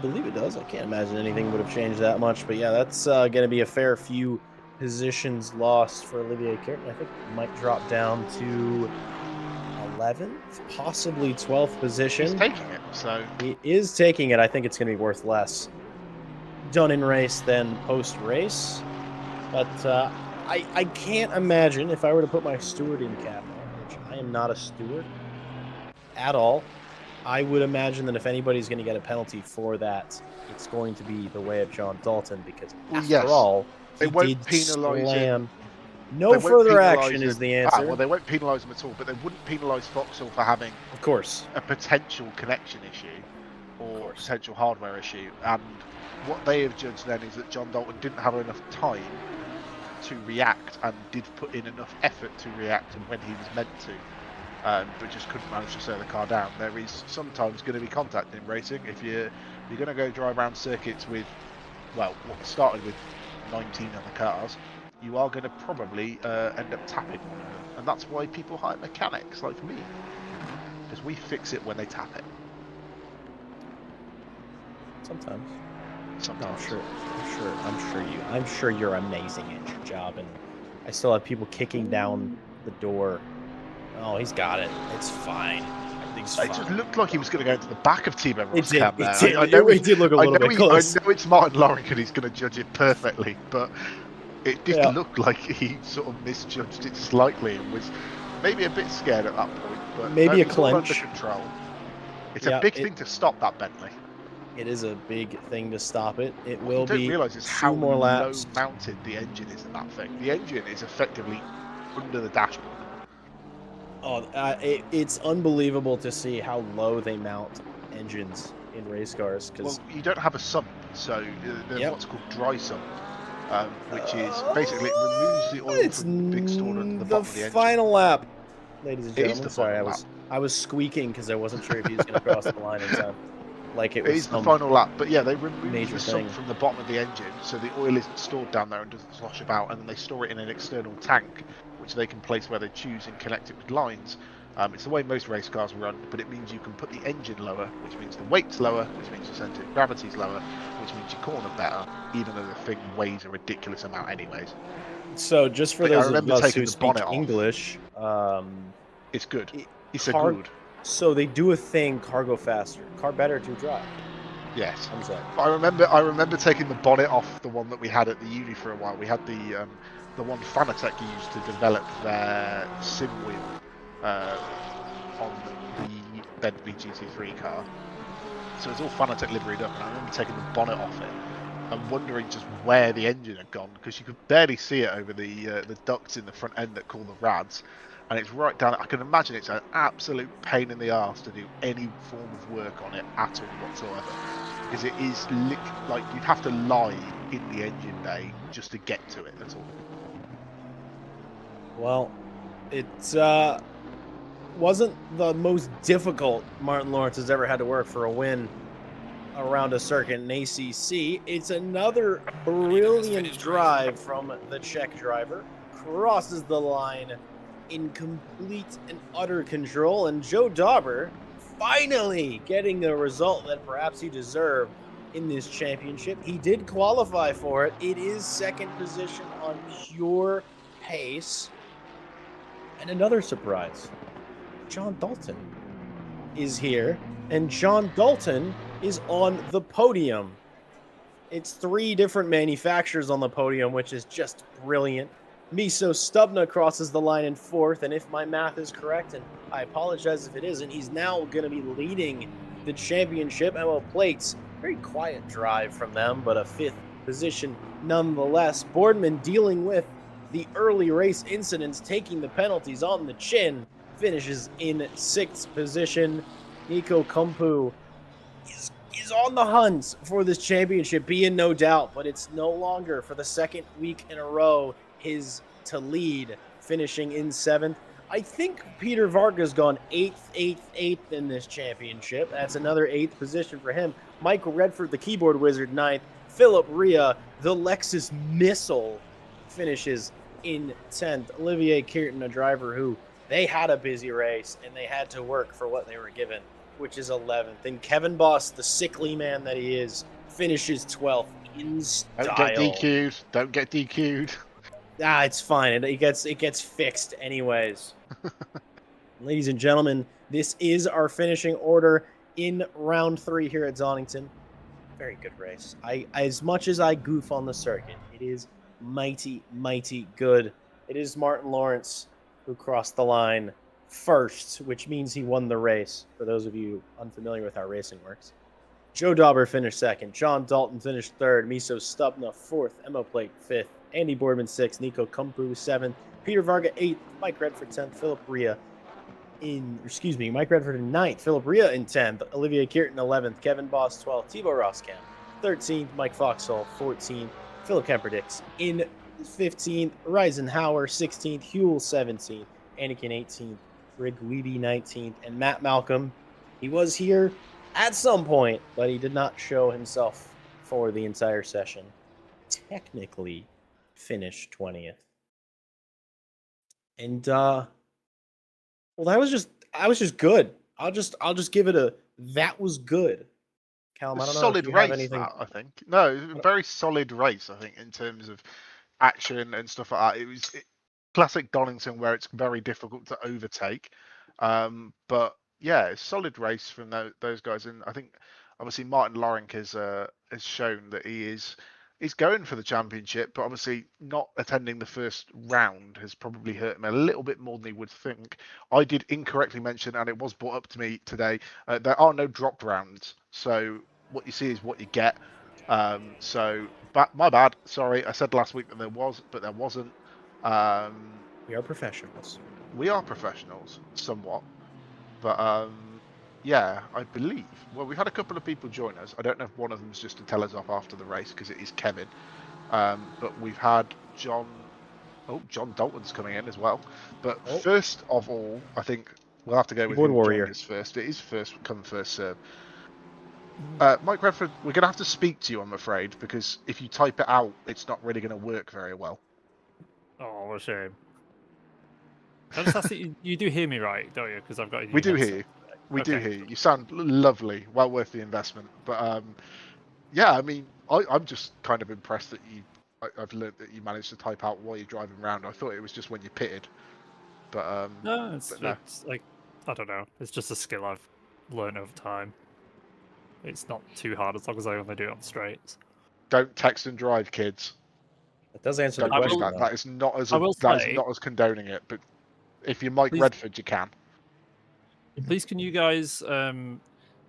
believe it does. I can't imagine anything would have changed that much. But yeah, that's going to be a fair few positions lost for Olivier Curtin. I think it might drop down to 11th, possibly 12th position. He's taking it, so... He is taking it. I think it's going to be worth less done in race than post-race. But I can't imagine, if I were to put my stewarding cap on, which I am not a steward at all, I would imagine that if anybody's going to get a penalty for that, it's going to be the way of John Dalton, because after all, they won't penalise him. No further action is the answer. Well, they won't penalise him at all, but they wouldn't penalise Foxall for having, of course, a potential connection issue or potential hardware issue. And what they have judged then is that John Dalton didn't have enough time to react and did put in enough effort to react when he was meant to. But just couldn't manage to slow the car down. There is sometimes going to be contact in racing. If you're going to go drive around circuits with, well, what started with 19 other cars, you are going to probably end up tapping one of them. And that's why people hire mechanics like me, because we fix it when they tap it. Sometimes. Sometimes. No, I'm sure you're amazing at your job, and I still have people kicking down the door. Oh, he's got it. It's fine. Everything's fine. It just looked like he was going to go into the back of Team Everest's cab there. It did look a little bit close. I know it's Martin Lawrence and he's going to judge it perfectly, but it did look like he sort of misjudged it slightly and was maybe a bit scared at that point. But maybe a it's clench. All under control. It's a big thing to stop that Bentley. It is a big thing to stop it. It will be. What you don't realise is how more laps. low mounted the engine is in that thing. The engine is effectively under the dashboard. Oh, it's unbelievable to see how low they mount engines in race cars. Well, you don't have a sump, so there's what's called dry sump, which is basically it removes the oil from being stored under the bottom of the engine. Final lap, ladies and gentlemen. It is the Sorry, final lap. I was squeaking because I wasn't sure if he was going to cross the line in time. Like it is the final lap, but yeah, they remove the sump from the bottom of the engine, so the oil isn't stored down there and doesn't slosh about, and then they store it in an external tank, which they can place where they choose and connect it with lines. It's the way most race cars run, but it means you can put the engine lower, which means the weight's lower, which means your centre of gravity's lower, which means you corner better, even though the thing weighs a ridiculous amount anyways. So just for those of us who speak English, it's good. It's a good. So they do a thing, car go faster, car better to drive. Yes. I'm sorry. I remember taking the bonnet off the one that we had at the uni for a while. We had the one Fanatec used to develop their sim wheel on the Bentley GT3 car. So it's all Fanatec liveried up, and I remember taking the bonnet off it and wondering just where the engine had gone, because you could barely see it over the ducts in the front end that call the rads, and it's right down. I can imagine it's an absolute pain in the arse to do any form of work on it at all whatsoever, because it is like you'd have to lie in the engine bay just to get to it. That's all. Well, it wasn't the most difficult Martin Lawrence has ever had to work for a win around a circuit in ACC. It's another brilliant drive from the Czech driver. Crosses the line in complete and utter control. And Joe Dauber finally getting the result that perhaps he deserved in this championship. He did qualify for it. It is second position on pure pace. And another surprise, John Dalton is here, and John Dalton is on the podium. It's 3 different manufacturers on the podium, which is just brilliant. Miso Stubna crosses the line in 4th, and if my math is correct, and I apologize if it isn't, he's now going to be leading the championship. Emma Plates, very quiet drive from them, but a 5th position nonetheless. Boardman dealing with the early race incidents, taking the penalties on the chin, finishes in 6th position. Nico Kumpu is on the hunt for this championship, be in no doubt, but it's no longer for the 2nd week in a row his to lead, finishing in 7th. I think Peter Varga's gone 8th in this championship. That's another 8th position for him. Michael Redford, the keyboard wizard, 9th. Philip Rhea, the Lexus missile, finishes in 10th. Olivier Kierton, a driver who they had a busy race and they had to work for what they were given, which is 11th. And Kevin Boss, the sickly man that he is, finishes 12th in style. Don't get DQ'd. Ah, it's fine. It gets fixed anyways. Ladies and gentlemen, this is our finishing order in round 3 here at Donington. Very good race. As much as I goof on the circuit, it is mighty, mighty good. It is Martin Lawrence who crossed the line first, which means he won the race, for those of you unfamiliar with how racing works. Joe Dauber finished 2nd. John Dalton finished 3rd. Miso Stubna 4th. Emma Plate 5th. Andy Boardman 6th. Nico Kumpu 7th. Peter Varga 8th. Mike Redford 10th. Mike Redford in 9th. Philip Rhea in 10th. Olivier Kierton 11th. Kevin Boss 12th. Thibaut Roskamp 13th. Mike Foxhall 14th. Philip Kemperdix in 15th. Reisenhauer 16th. Huel 17th. Anakin 18th. Rigweedy 19th. And Matt Malcolm, he was here at some point, but he did not show himself for the entire session. Technically finished 20th. And well, I was just good. I'll just give it a that was good. Callum, I don't know solid if you race, have anything. that, I think. No, it was a very solid race, I think, in terms of action and stuff like that. It was classic Donington, where it's very difficult to overtake. But yeah, it's a solid race from those guys, and I think obviously Martin Lawrence has shown that he's going for the championship, but obviously not attending the first round has probably hurt him a little bit more than he would think. I did incorrectly mention, and it was brought up to me today, there are no dropped rounds, so what you see is what you get. My bad. Sorry, I said last week that there was, but there wasn't. We are professionals. We are professionals, somewhat. But yeah, I believe. Well, we've had a couple of people join us. I don't know if one of them's just to tell us off after the race, because it is Kevin. But we've had John. Oh, John Dalton's coming in as well. But first of all, I think we'll have to go with who joined us first. It is first come, first serve. Mike Redford, we're going to have to speak to you, I'm afraid, because if you type it out, it's not really going to work very well. Oh, what a shame. I just ask that you do hear me right, don't you? Because I've got a We do hear you. We do hear you. You sound lovely. Well worth the investment. But yeah, I mean, I'm just kind of impressed that I've learned that you managed to type out while you're driving around. I thought it was just when you pitted. But no, it's like, I don't know. It's just a skill I've learned over time. It's not too hard as long as I only do it on straights. Don't text and drive, kids. That does answer the question. That is not as condoning it. But if you're Mike Redford, you can. Please, can you guys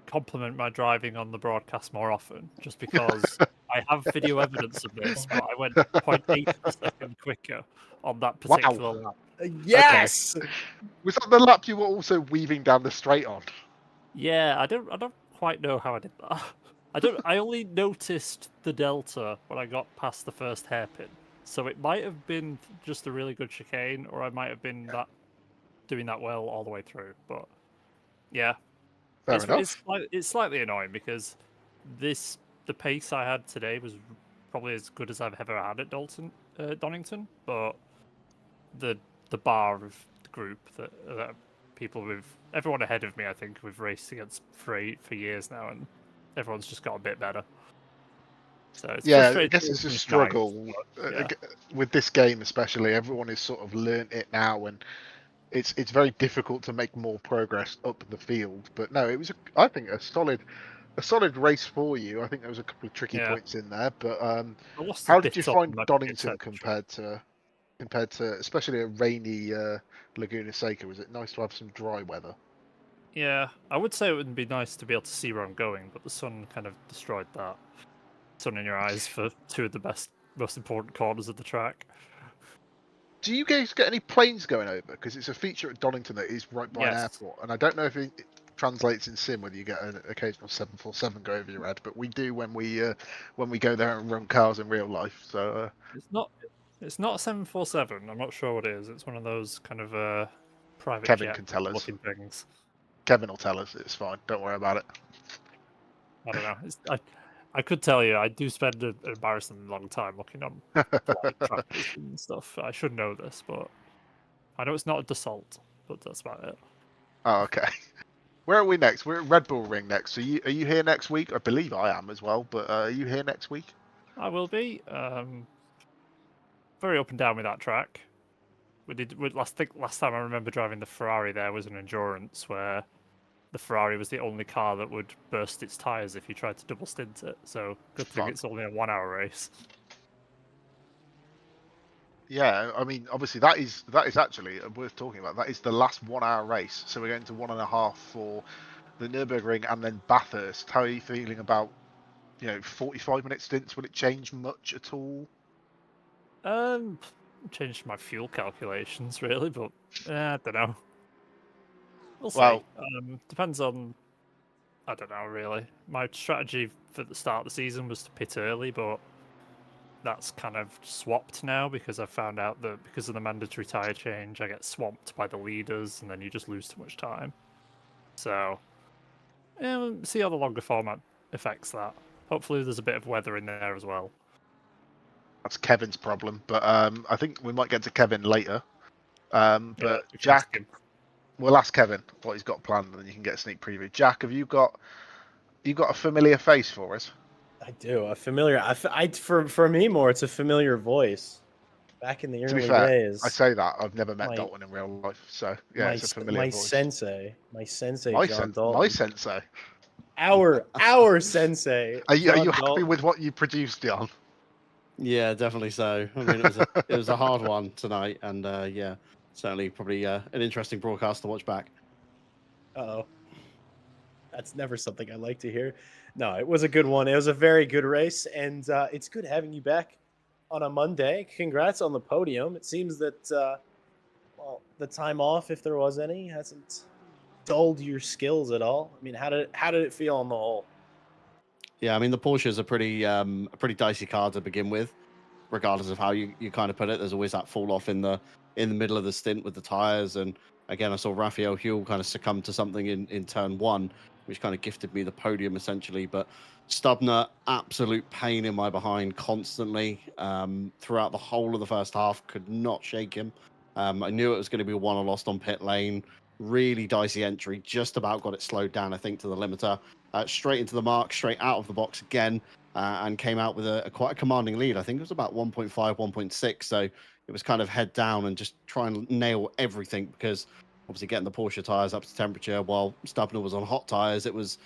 compliment my driving on the broadcast more often? Just because I have video evidence of this, but I went 0.8 of a second quicker on that particular Wow. lap. Yes. Was that the lap you were also weaving down the straight on? Yeah, I don't quite know how I did that. I only noticed the delta when I got past the first hairpin. So it might have been just a really good chicane, or I might have been doing that well all the way through. But yeah, Fair enough. it's slightly annoying because the pace I had today was probably as good as I've ever had at Donington, but the bar of the group that people with everyone ahead of me, I think, we've raced against for years now, and everyone's just got a bit better. So it's Yeah, I frustrating. guess it's a It's nice, struggle but, yeah. with this game, especially. Everyone has sort of learnt it now, and it's very difficult to make more progress up the field. But no, it was I think a solid race for you. I think there was a couple of tricky Yeah, points in there, but I lost a how did you bit on find my Donington temperature. compared to especially a rainy Laguna Seca? Was it nice to have some dry weather? Yeah, I would say it would be nice to be able to see where I'm going, but the sun kind of destroyed that. Sun in your eyes for two of the most important corners of the track. Do you guys get any planes going over? Because it's a feature at Donington that is right by an Yes, airport, and I don't know if it translates in sim whether you get an occasional 747 go over your head, but we do when we go there and run cars in real life. So it's not. It's not a 747. I'm not sure what it is. It's one of those kind of private Kevin jet can tell us. looking things. Kevin will tell us. It's fine. Don't worry about it. I don't know. I could tell you. I do spend an embarrassing long time looking on flight trackers and stuff. I should know this, but I know it's not a Dassault, but that's about it. Oh, okay. Where are we next? We're at Red Bull Ring next. So are you here next week? I believe I am as well. But are you here next week? I will be very up and down with that track. Last time I remember driving the Ferrari there was an endurance where the Ferrari was the only car that would burst its tyres if you tried to double stint it. So good thing Fun. it's only a 1 hour race. Yeah, I mean, obviously that is actually worth talking about. That is the last 1 hour race. So we're going to 1.5 for the Nürburgring and then Bathurst. How are you feeling about 45-minute stints? Will it change much at all? Changed my fuel calculations really, but I don't know. We'll Well, see. Depends on. I don't know really. My strategy for the start of the season was to pit early, but that's kind of swapped now because I found out that because of the mandatory tyre change, I get swamped by the leaders, and then you just lose too much time. So, see how the longer format affects that. Hopefully, there's a bit of weather in there as well. that's Kevin's problem, but I think we might get to Kevin later. Yeah, But we can ask Jack, him. we'll ask Kevin what he's got planned, and then you can get a sneak preview. Jack, have you got a familiar face for us? I do. A familiar. For me more, it's a familiar voice. Back in the To be early fair, days, I say that I've never met my Dalton in real life, so yeah, my it's a familiar my voice. sensei, John My Dalton, sensei. our sensei. Are John you happy Dalton. with what you produced, John? Yeah, definitely so. I mean, it was a hard one tonight, and yeah, certainly probably an interesting broadcast to watch back. Uh-oh. That's never something I like to hear. No, it was a good one. It was a very good race, and it's good having you back on a Monday. Congrats on the podium. It seems that well, the time off, if there was any, hasn't dulled your skills at all. I mean, how did it feel on the whole? Yeah, I mean the Porsche's a pretty dicey car to begin with, regardless of how you kind of put it. There's always that fall off in the middle of the stint with the tires, and again I saw Raphael Huell kind of succumb to something in turn one, which kind of gifted me the podium essentially. But Stubner, absolute pain in my behind constantly throughout the whole of the first half. Could not shake him. I knew it was going to be one I lost on pit lane. Really dicey entry. Just about got it slowed down, I think, to the limiter. Straight into the mark, straight out of the box again, and came out with a quite a commanding lead. I think it was about 1.5, 1.6. So it was kind of head down and just try and nail everything, because obviously getting the Porsche tyres up to temperature while Stubner was on hot tyres, it was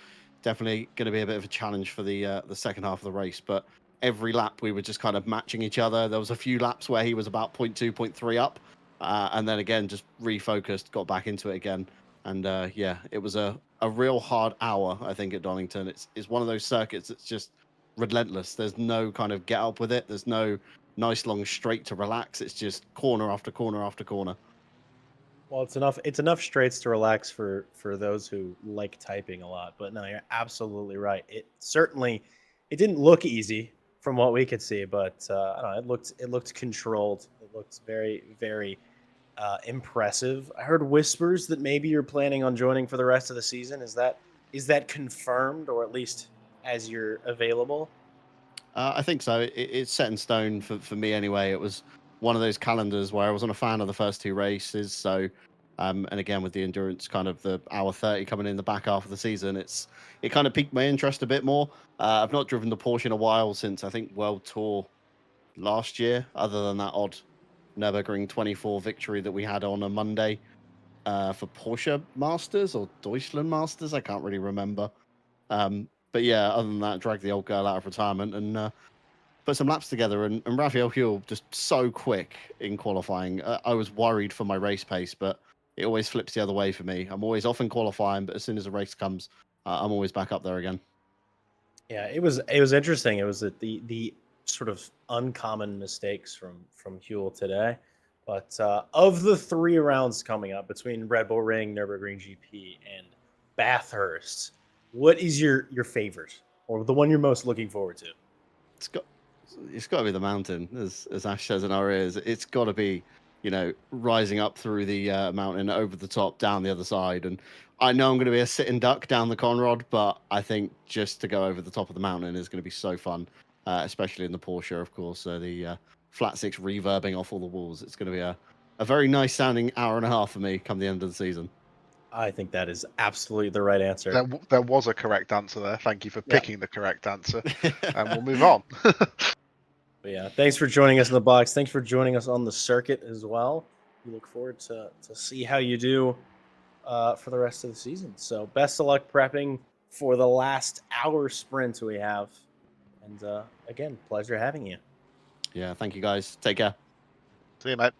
definitely going to be a bit of a challenge for the second half of the race. But every lap we were just kind of matching each other. There was a few laps where he was about 0.2, 0.3 up, and then again just refocused, got back into it again. And yeah, it was a real hard hour, I think, at Donington. It's one of those circuits that's just relentless. There's no kind of get up with it. There's no nice long straight to relax. It's just corner after corner after corner. Well, it's enough straights to relax for those who like typing a lot. But no, you're absolutely right. It didn't look easy from what we could see, but I don't know, it looked controlled. It looked very impressive. I heard whispers that maybe you're planning on joining for the rest of the season. Is that confirmed, or at least as you're available? I think so. It's set in stone for me anyway. It was one of those calendars where I wasn't a fan of the first two races. So, and again with the endurance, kind of the hour 30 coming in the back half of the season, it kind of piqued my interest a bit more. I've not driven the Porsche in a while since I think World Tour last year. Other than that odd Nürburgring 24 victory that we had on a Monday for Porsche Masters or Deutschland Masters, I can't really remember. But yeah, other than that, dragged the old girl out of retirement and put some laps together. And Raphael Huell just so quick in qualifying. I was worried for my race pace, but it always flips the other way for me. I'm always off in qualifying, but as soon as the race comes, I'm always back up there again. Yeah, it was interesting. It was the sort of uncommon mistakes from Huell today. But of the 3 rounds coming up between Red Bull Ring, Nürburgring GP, and Bathurst, what is your favorite, or the one you're most looking forward to? It's got to be the mountain, as Ash says in our ears. It's got to be, rising up through the mountain, over the top, down the other side. And I know I'm going to be a sitting duck down the Conrod, but I think just to go over the top of the mountain is going to be so fun, especially in the Porsche, of course. So the flat six reverbing off all the walls. It's going to be a very nice sounding hour and a half for me come the end of the season. I think that is absolutely the right answer. There was a correct answer there. Thank you for picking the correct answer. And we'll move on. But yeah, thanks for joining us in the box. Thanks for joining us on the circuit as well. We look forward to see how you do for the rest of the season. So best of luck prepping for the last hour sprint we have. And again, pleasure having you. Yeah, thank you guys. Take care. See you, mate.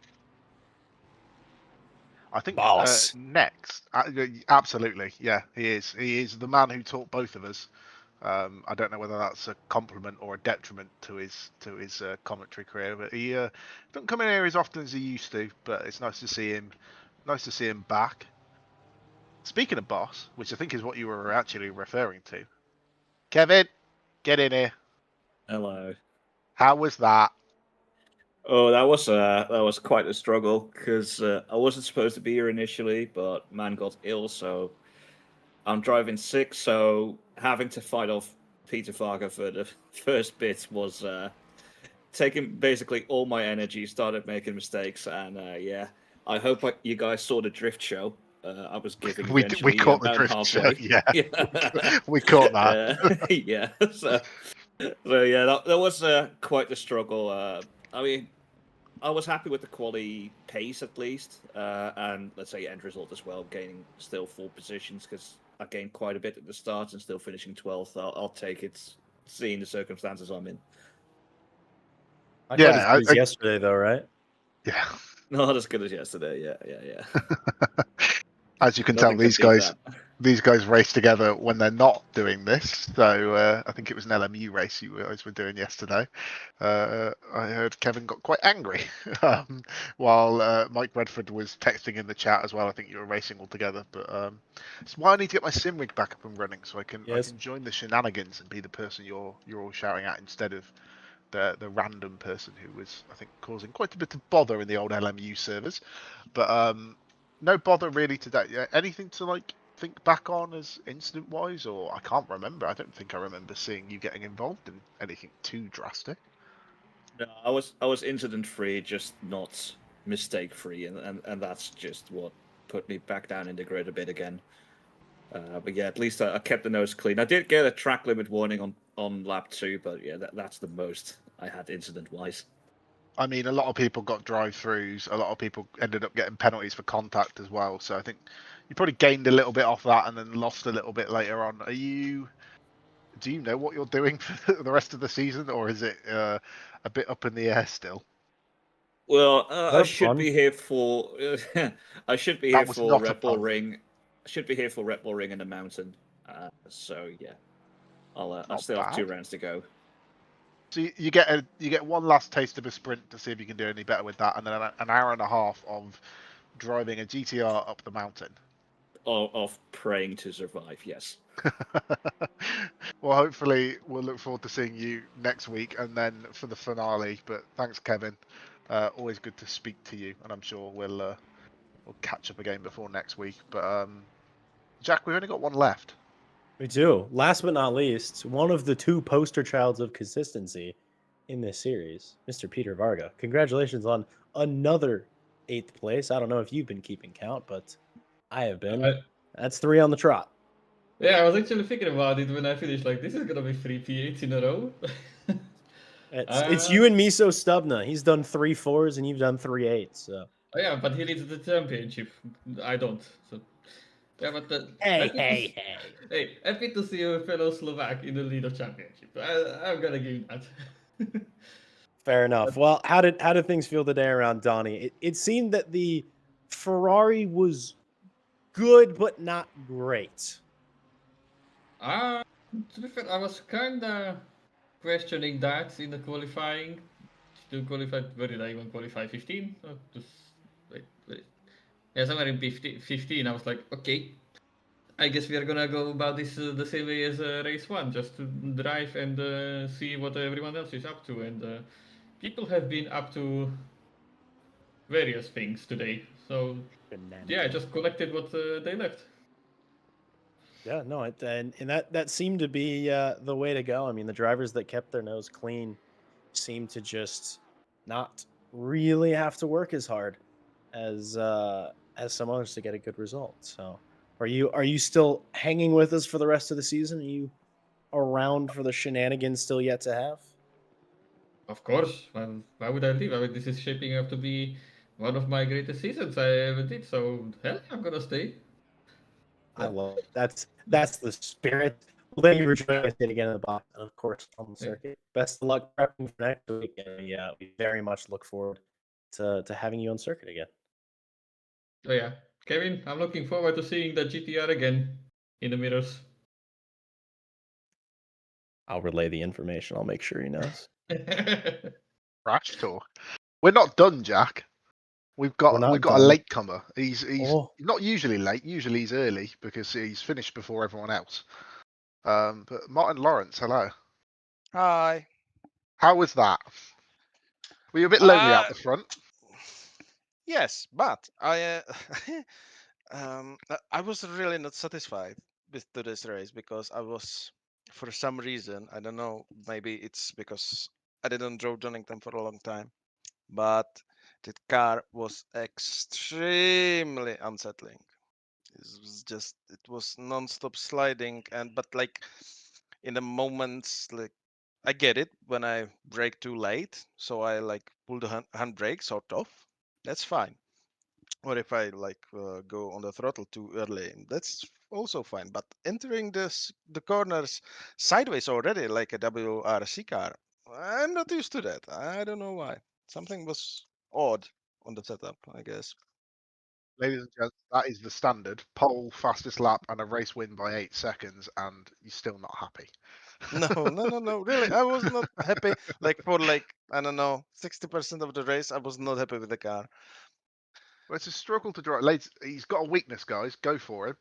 I think Boss. next, absolutely, yeah, he is. He is the man who taught both of us. I don't know whether that's a compliment or a detriment to his commentary career, but he doesn't come in here as often as he used to. But it's nice to see him. Nice to see him back. Speaking of boss, which I think is what you were actually referring to, Kevin, get in here. Hello. How was that? Oh, that was quite a struggle because I wasn't supposed to be here initially, but man got ill, so I'm driving sick. So having to fight off Peter Varga for the first bit was taking basically all my energy. Started making mistakes, and yeah, I hope you guys saw the drift show. I was giving. We caught the drift halfway. show. Yeah, we caught that. Yeah, so yeah, that was quite the struggle. I mean, I was happy with the quality pace at least, and let's say end result as well, gaining still 4 positions because I gained quite a bit at the start and still finishing 12th. I'll take it, seeing the circumstances I'm in. Not quite as good as yesterday, though, right? Yeah. Not as good as yesterday. Yeah. As you can tell, these guys race together when they're not doing this. So I think it was an LMU race you guys were doing yesterday. I heard Kevin got quite angry while Mike Redford was texting in the chat as well. I think you were racing all together. But it's why I need to get my sim rig back up and running so I can join the shenanigans and be the person you're all shouting at instead of the random person who was, I think, causing quite a bit of bother in the old LMU servers. But no bother really today. Yeah, anything to think back on as incident wise, or I can't remember. I don't think I remember seeing you getting involved in anything too drastic. No, I was incident free, just not mistake free, and that's just what put me back down in the grid a bit again. But yeah, at least I kept the nose clean. I did get a track limit warning on lap 2, but yeah, that's the most I had incident wise. I mean, a lot of people got drive-throughs. A lot of people ended up getting penalties for contact as well. So I think you probably gained a little bit off that and then lost a little bit later on. Do you know what you're doing for the rest of the season, or is it a bit up in the air still? Well, I should be here for Red Bull Ring. should be here for Red Bull Ring and the Mountain. So yeah, I Not still have 2 bad. rounds to go. So you get one last taste of a sprint to see if you can do any better with that, and then an hour and a half of driving a GTR up the mountain. Of praying to survive, yes. Well, hopefully we'll look forward to seeing you next week and then for the finale. But thanks, Kevin. Always good to speak to you, and I'm sure we'll catch up again before next week. But Jack, we've only got one left. We do. Last but not least, one of the 2 poster childs of consistency in this series, Mr. Peter Varga. Congratulations on another 8th place. I don't know if you've been keeping count, but I have been. That's 3 on the trot. Yeah, I was actually thinking about it when I finished. Like, this is gonna be 3 P8s in a row. It's you and Miso Stubna. He's done 3 4s and you've done 3 8s. So. Oh, yeah, but he leads the championship. I don't. So yeah, but Hey. hey, happy to see a fellow Slovak in the lead of championship. I'm gonna give him that. Fair enough. Well, how did things feel today around Donnie? It seemed that the Ferrari was good but not great. To be fair, I was kinda questioning that in the qualifying. Still qualified, where did I even qualify? 15? Oh, just, wait. Yeah, somewhere in 15. I was like, okay, I guess we are gonna go about this the same way as race 1, just to drive and see what everyone else is up to. And people have been up to various things today. So yeah, I just collected what they left. Yeah, no, and that seemed to be the way to go. I mean, the drivers that kept their nose clean seemed to just not really have to work as hard as some others to get a good result. So, are you still hanging with us for the rest of the season? Are you around for the shenanigans still yet to have? Of course. Why would I leave? I mean, this is shaping up to be one of my greatest seasons I ever did. So hell, I'm gonna stay. I love it. That's the spirit. Well, thank you for joining us again in the box, and of course on the circuit. Best of luck prepping for next week. And yeah, we very much look forward to having you on circuit again. Oh yeah, Kevin, I'm looking forward to seeing the GTR again in the mirrors. I'll relay the information. I'll make sure he knows. Crash talk. We're not done, Jack. We've got a done. latecomer. He's Oh. not usually late. Usually he's early because he's finished before everyone else. But Martin Lawrence, hello. Hi. How was that? Were you a bit lonely out the front? Yes, but I I was really not satisfied with today's race because I was, for some reason, I don't know, maybe it's because I didn't drive Donington for a long time, but the car was extremely unsettling. It was non-stop sliding, but like in the moments, like I get it when I brake too late, so I like pull the handbrake sort of. That's fine. Or if I like go on the throttle too early, that's also fine. But entering the corners sideways already, like a WRC car, I'm not used to that. I don't know why. Something was odd on the setup, I guess. Ladies and gents, that is the standard. Pole, fastest lap, and a race win by 8 seconds, and you're still not happy. No. Really, I was not happy. Like for I don't know, 60% of the race, I was not happy with the car. Well, it's a struggle to drive. He's got a weakness, guys. Go for him.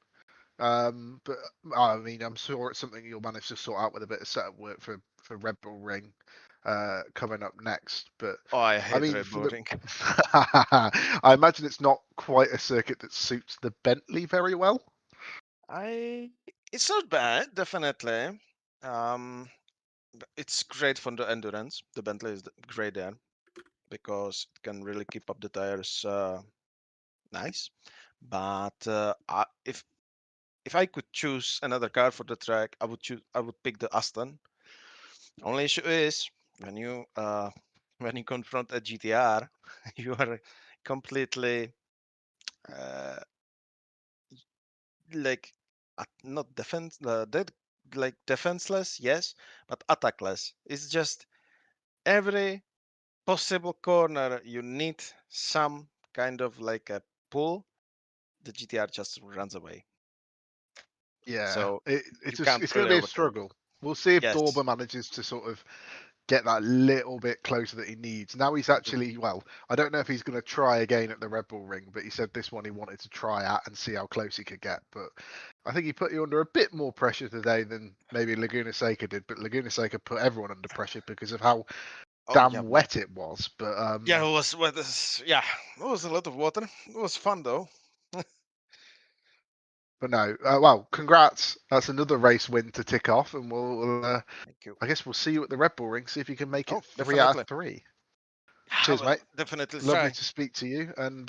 But I mean, I'm sure it's something you'll manage to sort out with a bit of setup work for Red Bull Ring coming up next. But Oh, I hate mean, Red Bull Ring. I imagine it's not quite a circuit that suits the Bentley very well. It's not bad, definitely. It's great for the endurance. The Bentley is great there because it can really keep up the tires nice. But if I could choose another car for the track, I would pick the Aston. Only issue is when you confront a GTR, you are completely like not defenseless, yes, but attackless. It's just every possible corner you need some kind of like a pull. The GTR just runs away. Yeah, So it's you can't going to really be a overthink it. struggle. We'll see if Yes. Dorber manages to sort of get that little bit closer that he needs. Now he's actually, well, I don't know if he's going to try again at the Red Bull Ring, but he said this one he wanted to try at and see how close he could get. But I think he put you under a bit more pressure today than maybe Laguna Seca did. But Laguna Seca put everyone under pressure because of how Oh, damn yeah. wet it was. But Yeah, it was wet. Yeah, it was a lot of water. It was fun though. but no, well, congrats. That's another race win to tick off, and we'll Thank you. I guess we'll see you at the Red Bull Ring. See if you can make it Oh, 3 out definitely. of 3. I Cheers, will mate. definitely Lovely try. to speak to you, and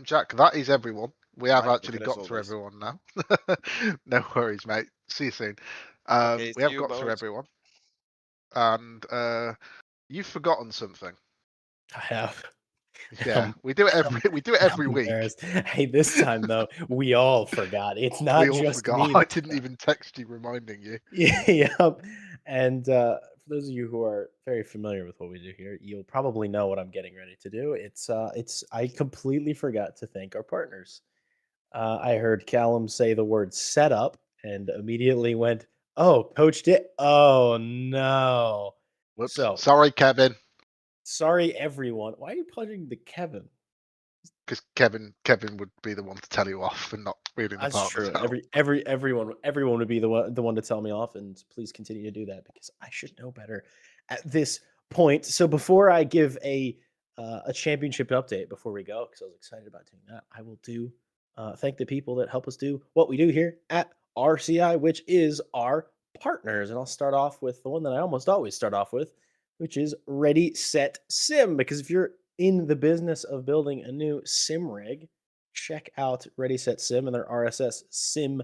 Jack. That is everyone. We have My actually pleasure as got through always. everyone now. No worries, mate. See you soon. Okay, We see have you, got through boys. everyone, and you've forgotten something. I have. Yeah, we do it every I'm week. embarrassed. Hey, this time though, we all forgot. It's not We all just forgot. me. I didn't even text you reminding you. Yep. And for those of you who are very familiar with what we do here, you'll probably know what I'm getting ready to do. It's I completely forgot to thank our partners. I heard Callum say the word setup and immediately went, "Oh, Coach did. Oh no." Whoops. So Sorry, Kevin. sorry, everyone. Why are you punching the Kevin? Because Kevin would be the one to tell you off and not really the That's partners. true. Everyone would be the one to tell me off, and please continue to do that because I should know better at this point. So before I give a championship update before we go, because I was excited about doing that, I will do thank the people that help us do what we do here at RCI, which is our partners. And I'll start off with the one that I almost always start off with, which is Ready Set Sim. Because if you're in the business of building a new sim rig, check out Ready Set Sim and their RSS Sim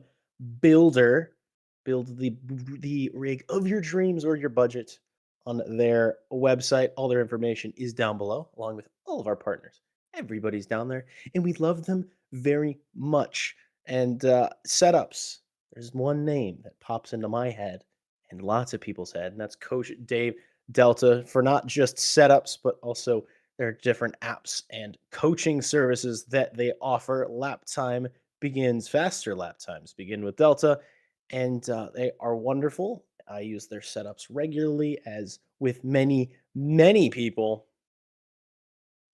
Builder. Build the rig of your dreams or your budget on their website. All their information is down below, along with all of our partners. Everybody's down there, and we love them very much. And setups. There's one name that pops into my head and lots of people's head, and that's Coach Dave Delta for not just setups, but also there are different apps and coaching services that they offer. Lap time begins faster. Lap times begin with Delta, and they are wonderful. I use their setups regularly, as with many people,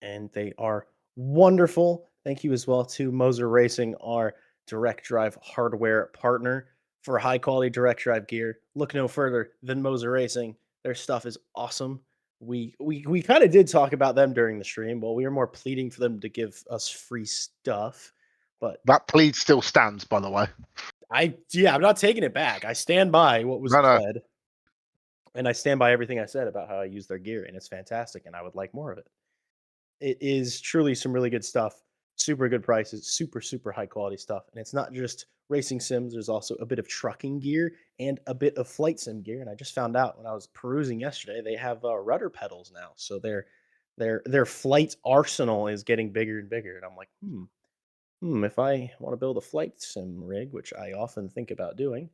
and they are wonderful. Thank you as well to Moser Racing, our direct drive hardware partner. For high quality direct drive gear, look no further than Moser Racing. Their stuff is awesome. We kind of did talk about them during the stream, but we were more pleading for them to give us free stuff. But That plea still stands, by the way. I'm not taking it back. I stand by what was No. said, and I stand by everything I said about how I use their gear, and it's fantastic, and I would like more of it. It is truly some really good stuff. Super good prices, super high quality stuff. And it's not just racing sims, there's also a bit of trucking gear and a bit of flight sim gear. And I just found out when I was perusing yesterday, they have rudder pedals now. So their flight arsenal is getting bigger and bigger. And I'm like, if I want to build a flight sim rig, which I often think about doing,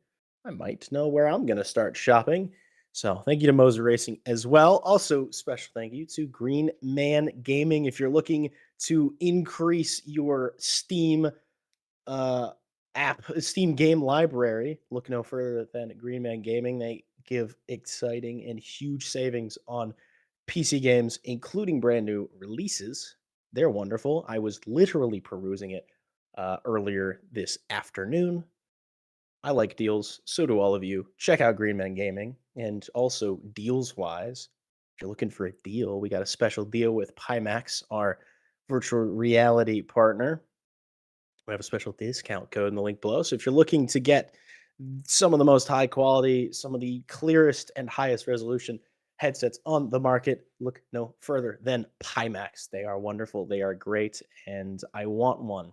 I might know where I'm going to start shopping. So thank you to Moser Racing as well. Also, special thank you to Green Man Gaming. If you're looking to increase your Steam Steam game library, look no further than Green Man Gaming. They give exciting and huge savings on PC games, including brand new releases. They're wonderful. I was literally perusing it earlier this afternoon. I like deals. So do all of you. Check out Green Man Gaming. And also, deals wise, if you're looking for a deal, we got a special deal with Pimax, our virtual reality partner. We have a special discount code in the link below. So if you're looking to get some of the most high quality, some of the clearest and highest resolution headsets on the market, look no further than Pimax. They are wonderful. They are great. And I want one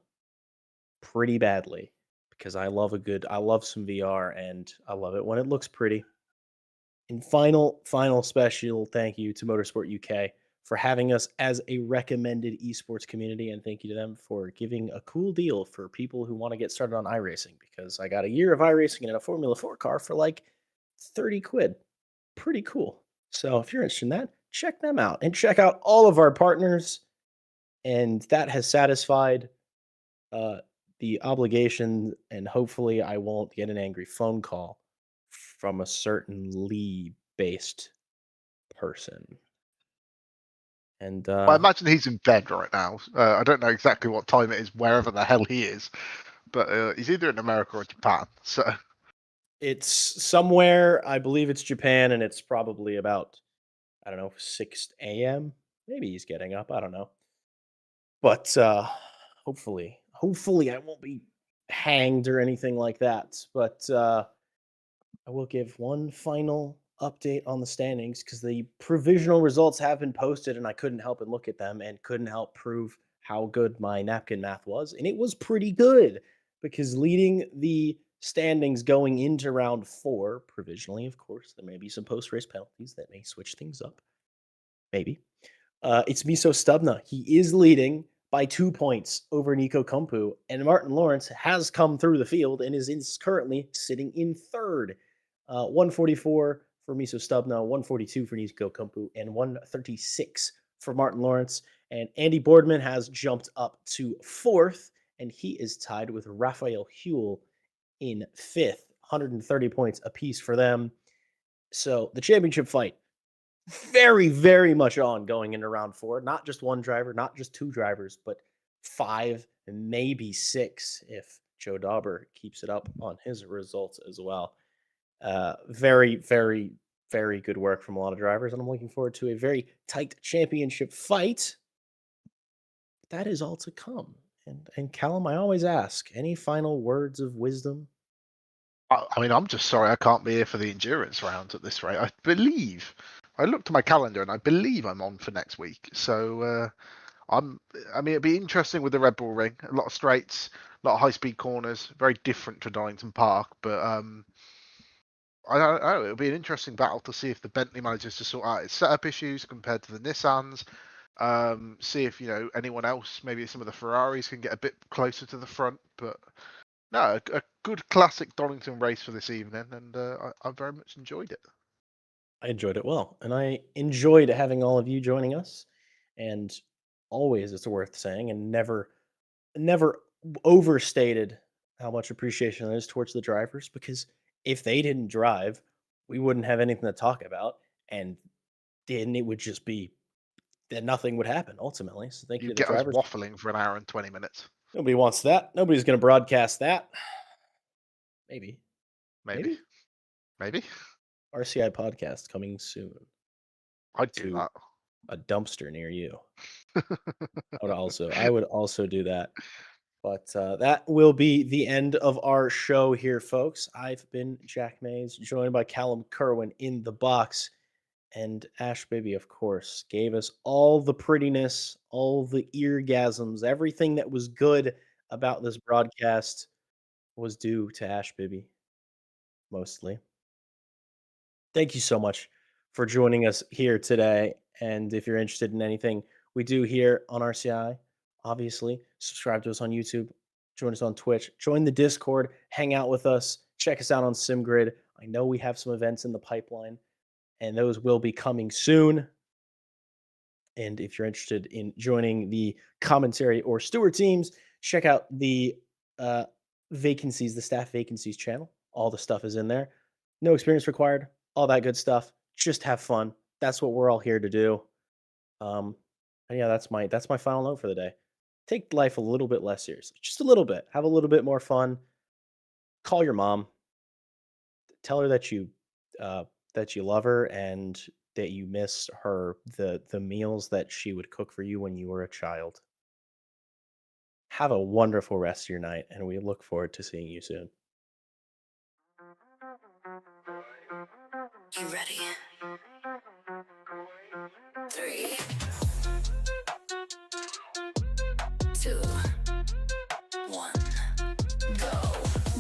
pretty badly because I love some VR, and I love it when it looks pretty. And final special thank you to Motorsport UK for having us as a recommended esports community, and thank you to them for giving a cool deal for people who want to get started on iRacing, because I got a year of iRacing and a Formula 4 car for like 30 quid. Pretty cool. So if you're interested in that, check them out and check out all of our partners. And that has satisfied the obligation, and hopefully I won't get an angry phone call from a certain Lee-based person. And I imagine he's in bed right now. I don't know exactly what time it is, wherever the hell he is, but he's either in America or Japan. So it's somewhere, I believe it's Japan, and it's probably about, I don't know, 6 a.m. Maybe he's getting up. I don't know. But hopefully I won't be hanged or anything like that. But I will give one final update on the standings because the provisional results have been posted and I couldn't help but look at them and couldn't help prove how good my napkin math was. And it was pretty good because leading the standings going into round 4, provisionally, of course, there may be some post race penalties that may switch things up. Maybe. It's Miso Stubna. He is leading by 2 points over Nico Kumpu, and Martin Lawrence has come through the field and is currently sitting in third. 144 for Miso Stubna, 142 for Nico Kumpu, and 136 for Martin Lawrence. And Andy Boardman has jumped up to fourth, and he is tied with Raphael Huell in fifth. 130 points apiece for them. So the championship fight, very, very much on going into round 4. Not just one driver, not just 2 drivers, but 5 and maybe 6 if Joe Dauber keeps it up on his results as well. Very, very, very good work from a lot of drivers, and I'm looking forward to a very tight championship fight. That is all to come. And Callum, I always ask, any final words of wisdom? I mean, I'm just sorry I can't be here for the endurance rounds at this rate. I looked at my calendar and I believe I'm on for next week. So I mean, it'd be interesting with the Red Bull Ring. A lot of straights, a lot of high-speed corners. Very different to Donington Park, but I don't know. It'll be an interesting battle to see if the Bentley manages to sort out its setup issues compared to the Nissans. See if anyone else, maybe some of the Ferraris, can get a bit closer to the front. But no, a good classic Donington race for this evening, and I very much enjoyed it. I enjoyed it well, and I enjoyed having all of you joining us. And always, it's worth saying, and never overstated how much appreciation there is towards the drivers, because if they didn't drive, we wouldn't have anything to talk about, and then it would just be that nothing would happen ultimately. So thank you You to the get us drivers. waffling for an hour and 20 minutes. Nobody wants that. Nobody's going to broadcast that. Maybe. RCI podcast coming soon. I'd do that. A dumpster near you. I would also do that. But that will be the end of our show here, folks. I've been Jack Mays, joined by Callum Kerwin in the box. And Ash Baby, of course, gave us all the prettiness, all the eargasms, everything that was good about this broadcast was due to Ash Baby, mostly. Thank you so much for joining us here today. And if you're interested in anything we do here on RCI, obviously, subscribe to us on YouTube, join us on Twitch, join the Discord, hang out with us, check us out on SimGrid. I know we have some events in the pipeline, and those will be coming soon. And if you're interested in joining the commentary or steward teams, check out the vacancies, the staff vacancies channel. All the stuff is in there. No experience required, all that good stuff. Just have fun. That's what we're all here to do. And yeah, that's my final note for the day. Take life a little bit less seriously, just a little bit. Have a little bit more fun. Call your mom. Tell her that you love her and that you miss her, the meals that she would cook for you when you were a child. Have a wonderful rest of your night, and we look forward to seeing you soon. You ready? 3, 2, 1, go.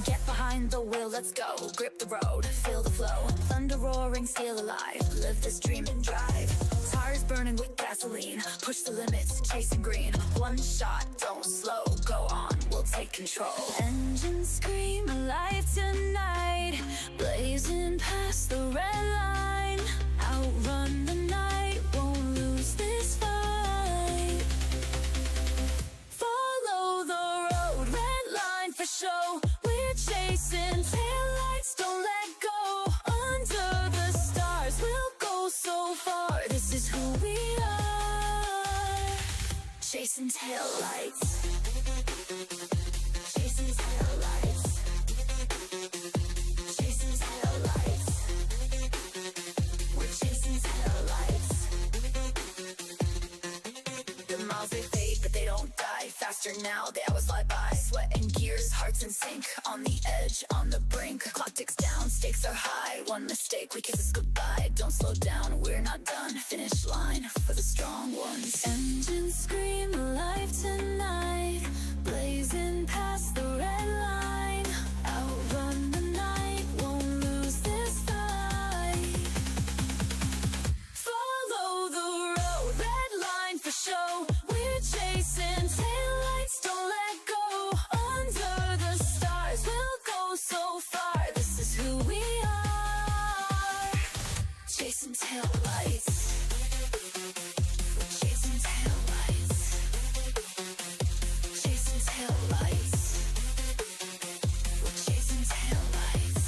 Get behind the wheel, let's go. Grip the road, feel the flow. Thunder roaring, steel alive. Live this dream and drive. Tires burning with gasoline. Push the limits, chasing green. One shot, don't slow. Go on, we'll take control. Engines scream alive tonight. Blazing past the red line. Outrun the night, won't lose this fight. Follow the road, red line. taillights. Chasing taillights. Chasing taillights. We're chasing taillights. The miles they fade, but they don't die. Faster now, they always fly by. Sweat and gears, hearts in sync. On the edge, on the brink. Clock ticks down, stakes are high. One mistake, we kiss us goodbye. Don't slow down, we're not done. Finish line for the strong ones. Engines scream alive tonight. Blazing past the red line. Outrun the night, won't lose this fight. Follow the road, red line for show. We're chasing taillights, don't let go. Under the stars, we'll go so far. This is who we are. Chasing taillights. We're chasing taillights. Chasing taillights. We're chasing taillights.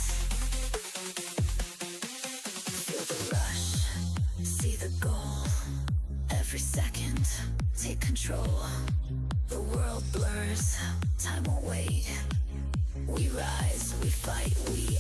Feel the rush, see the goal. Every second, take control. The world blurs, time won't wait. We rise, we fight, we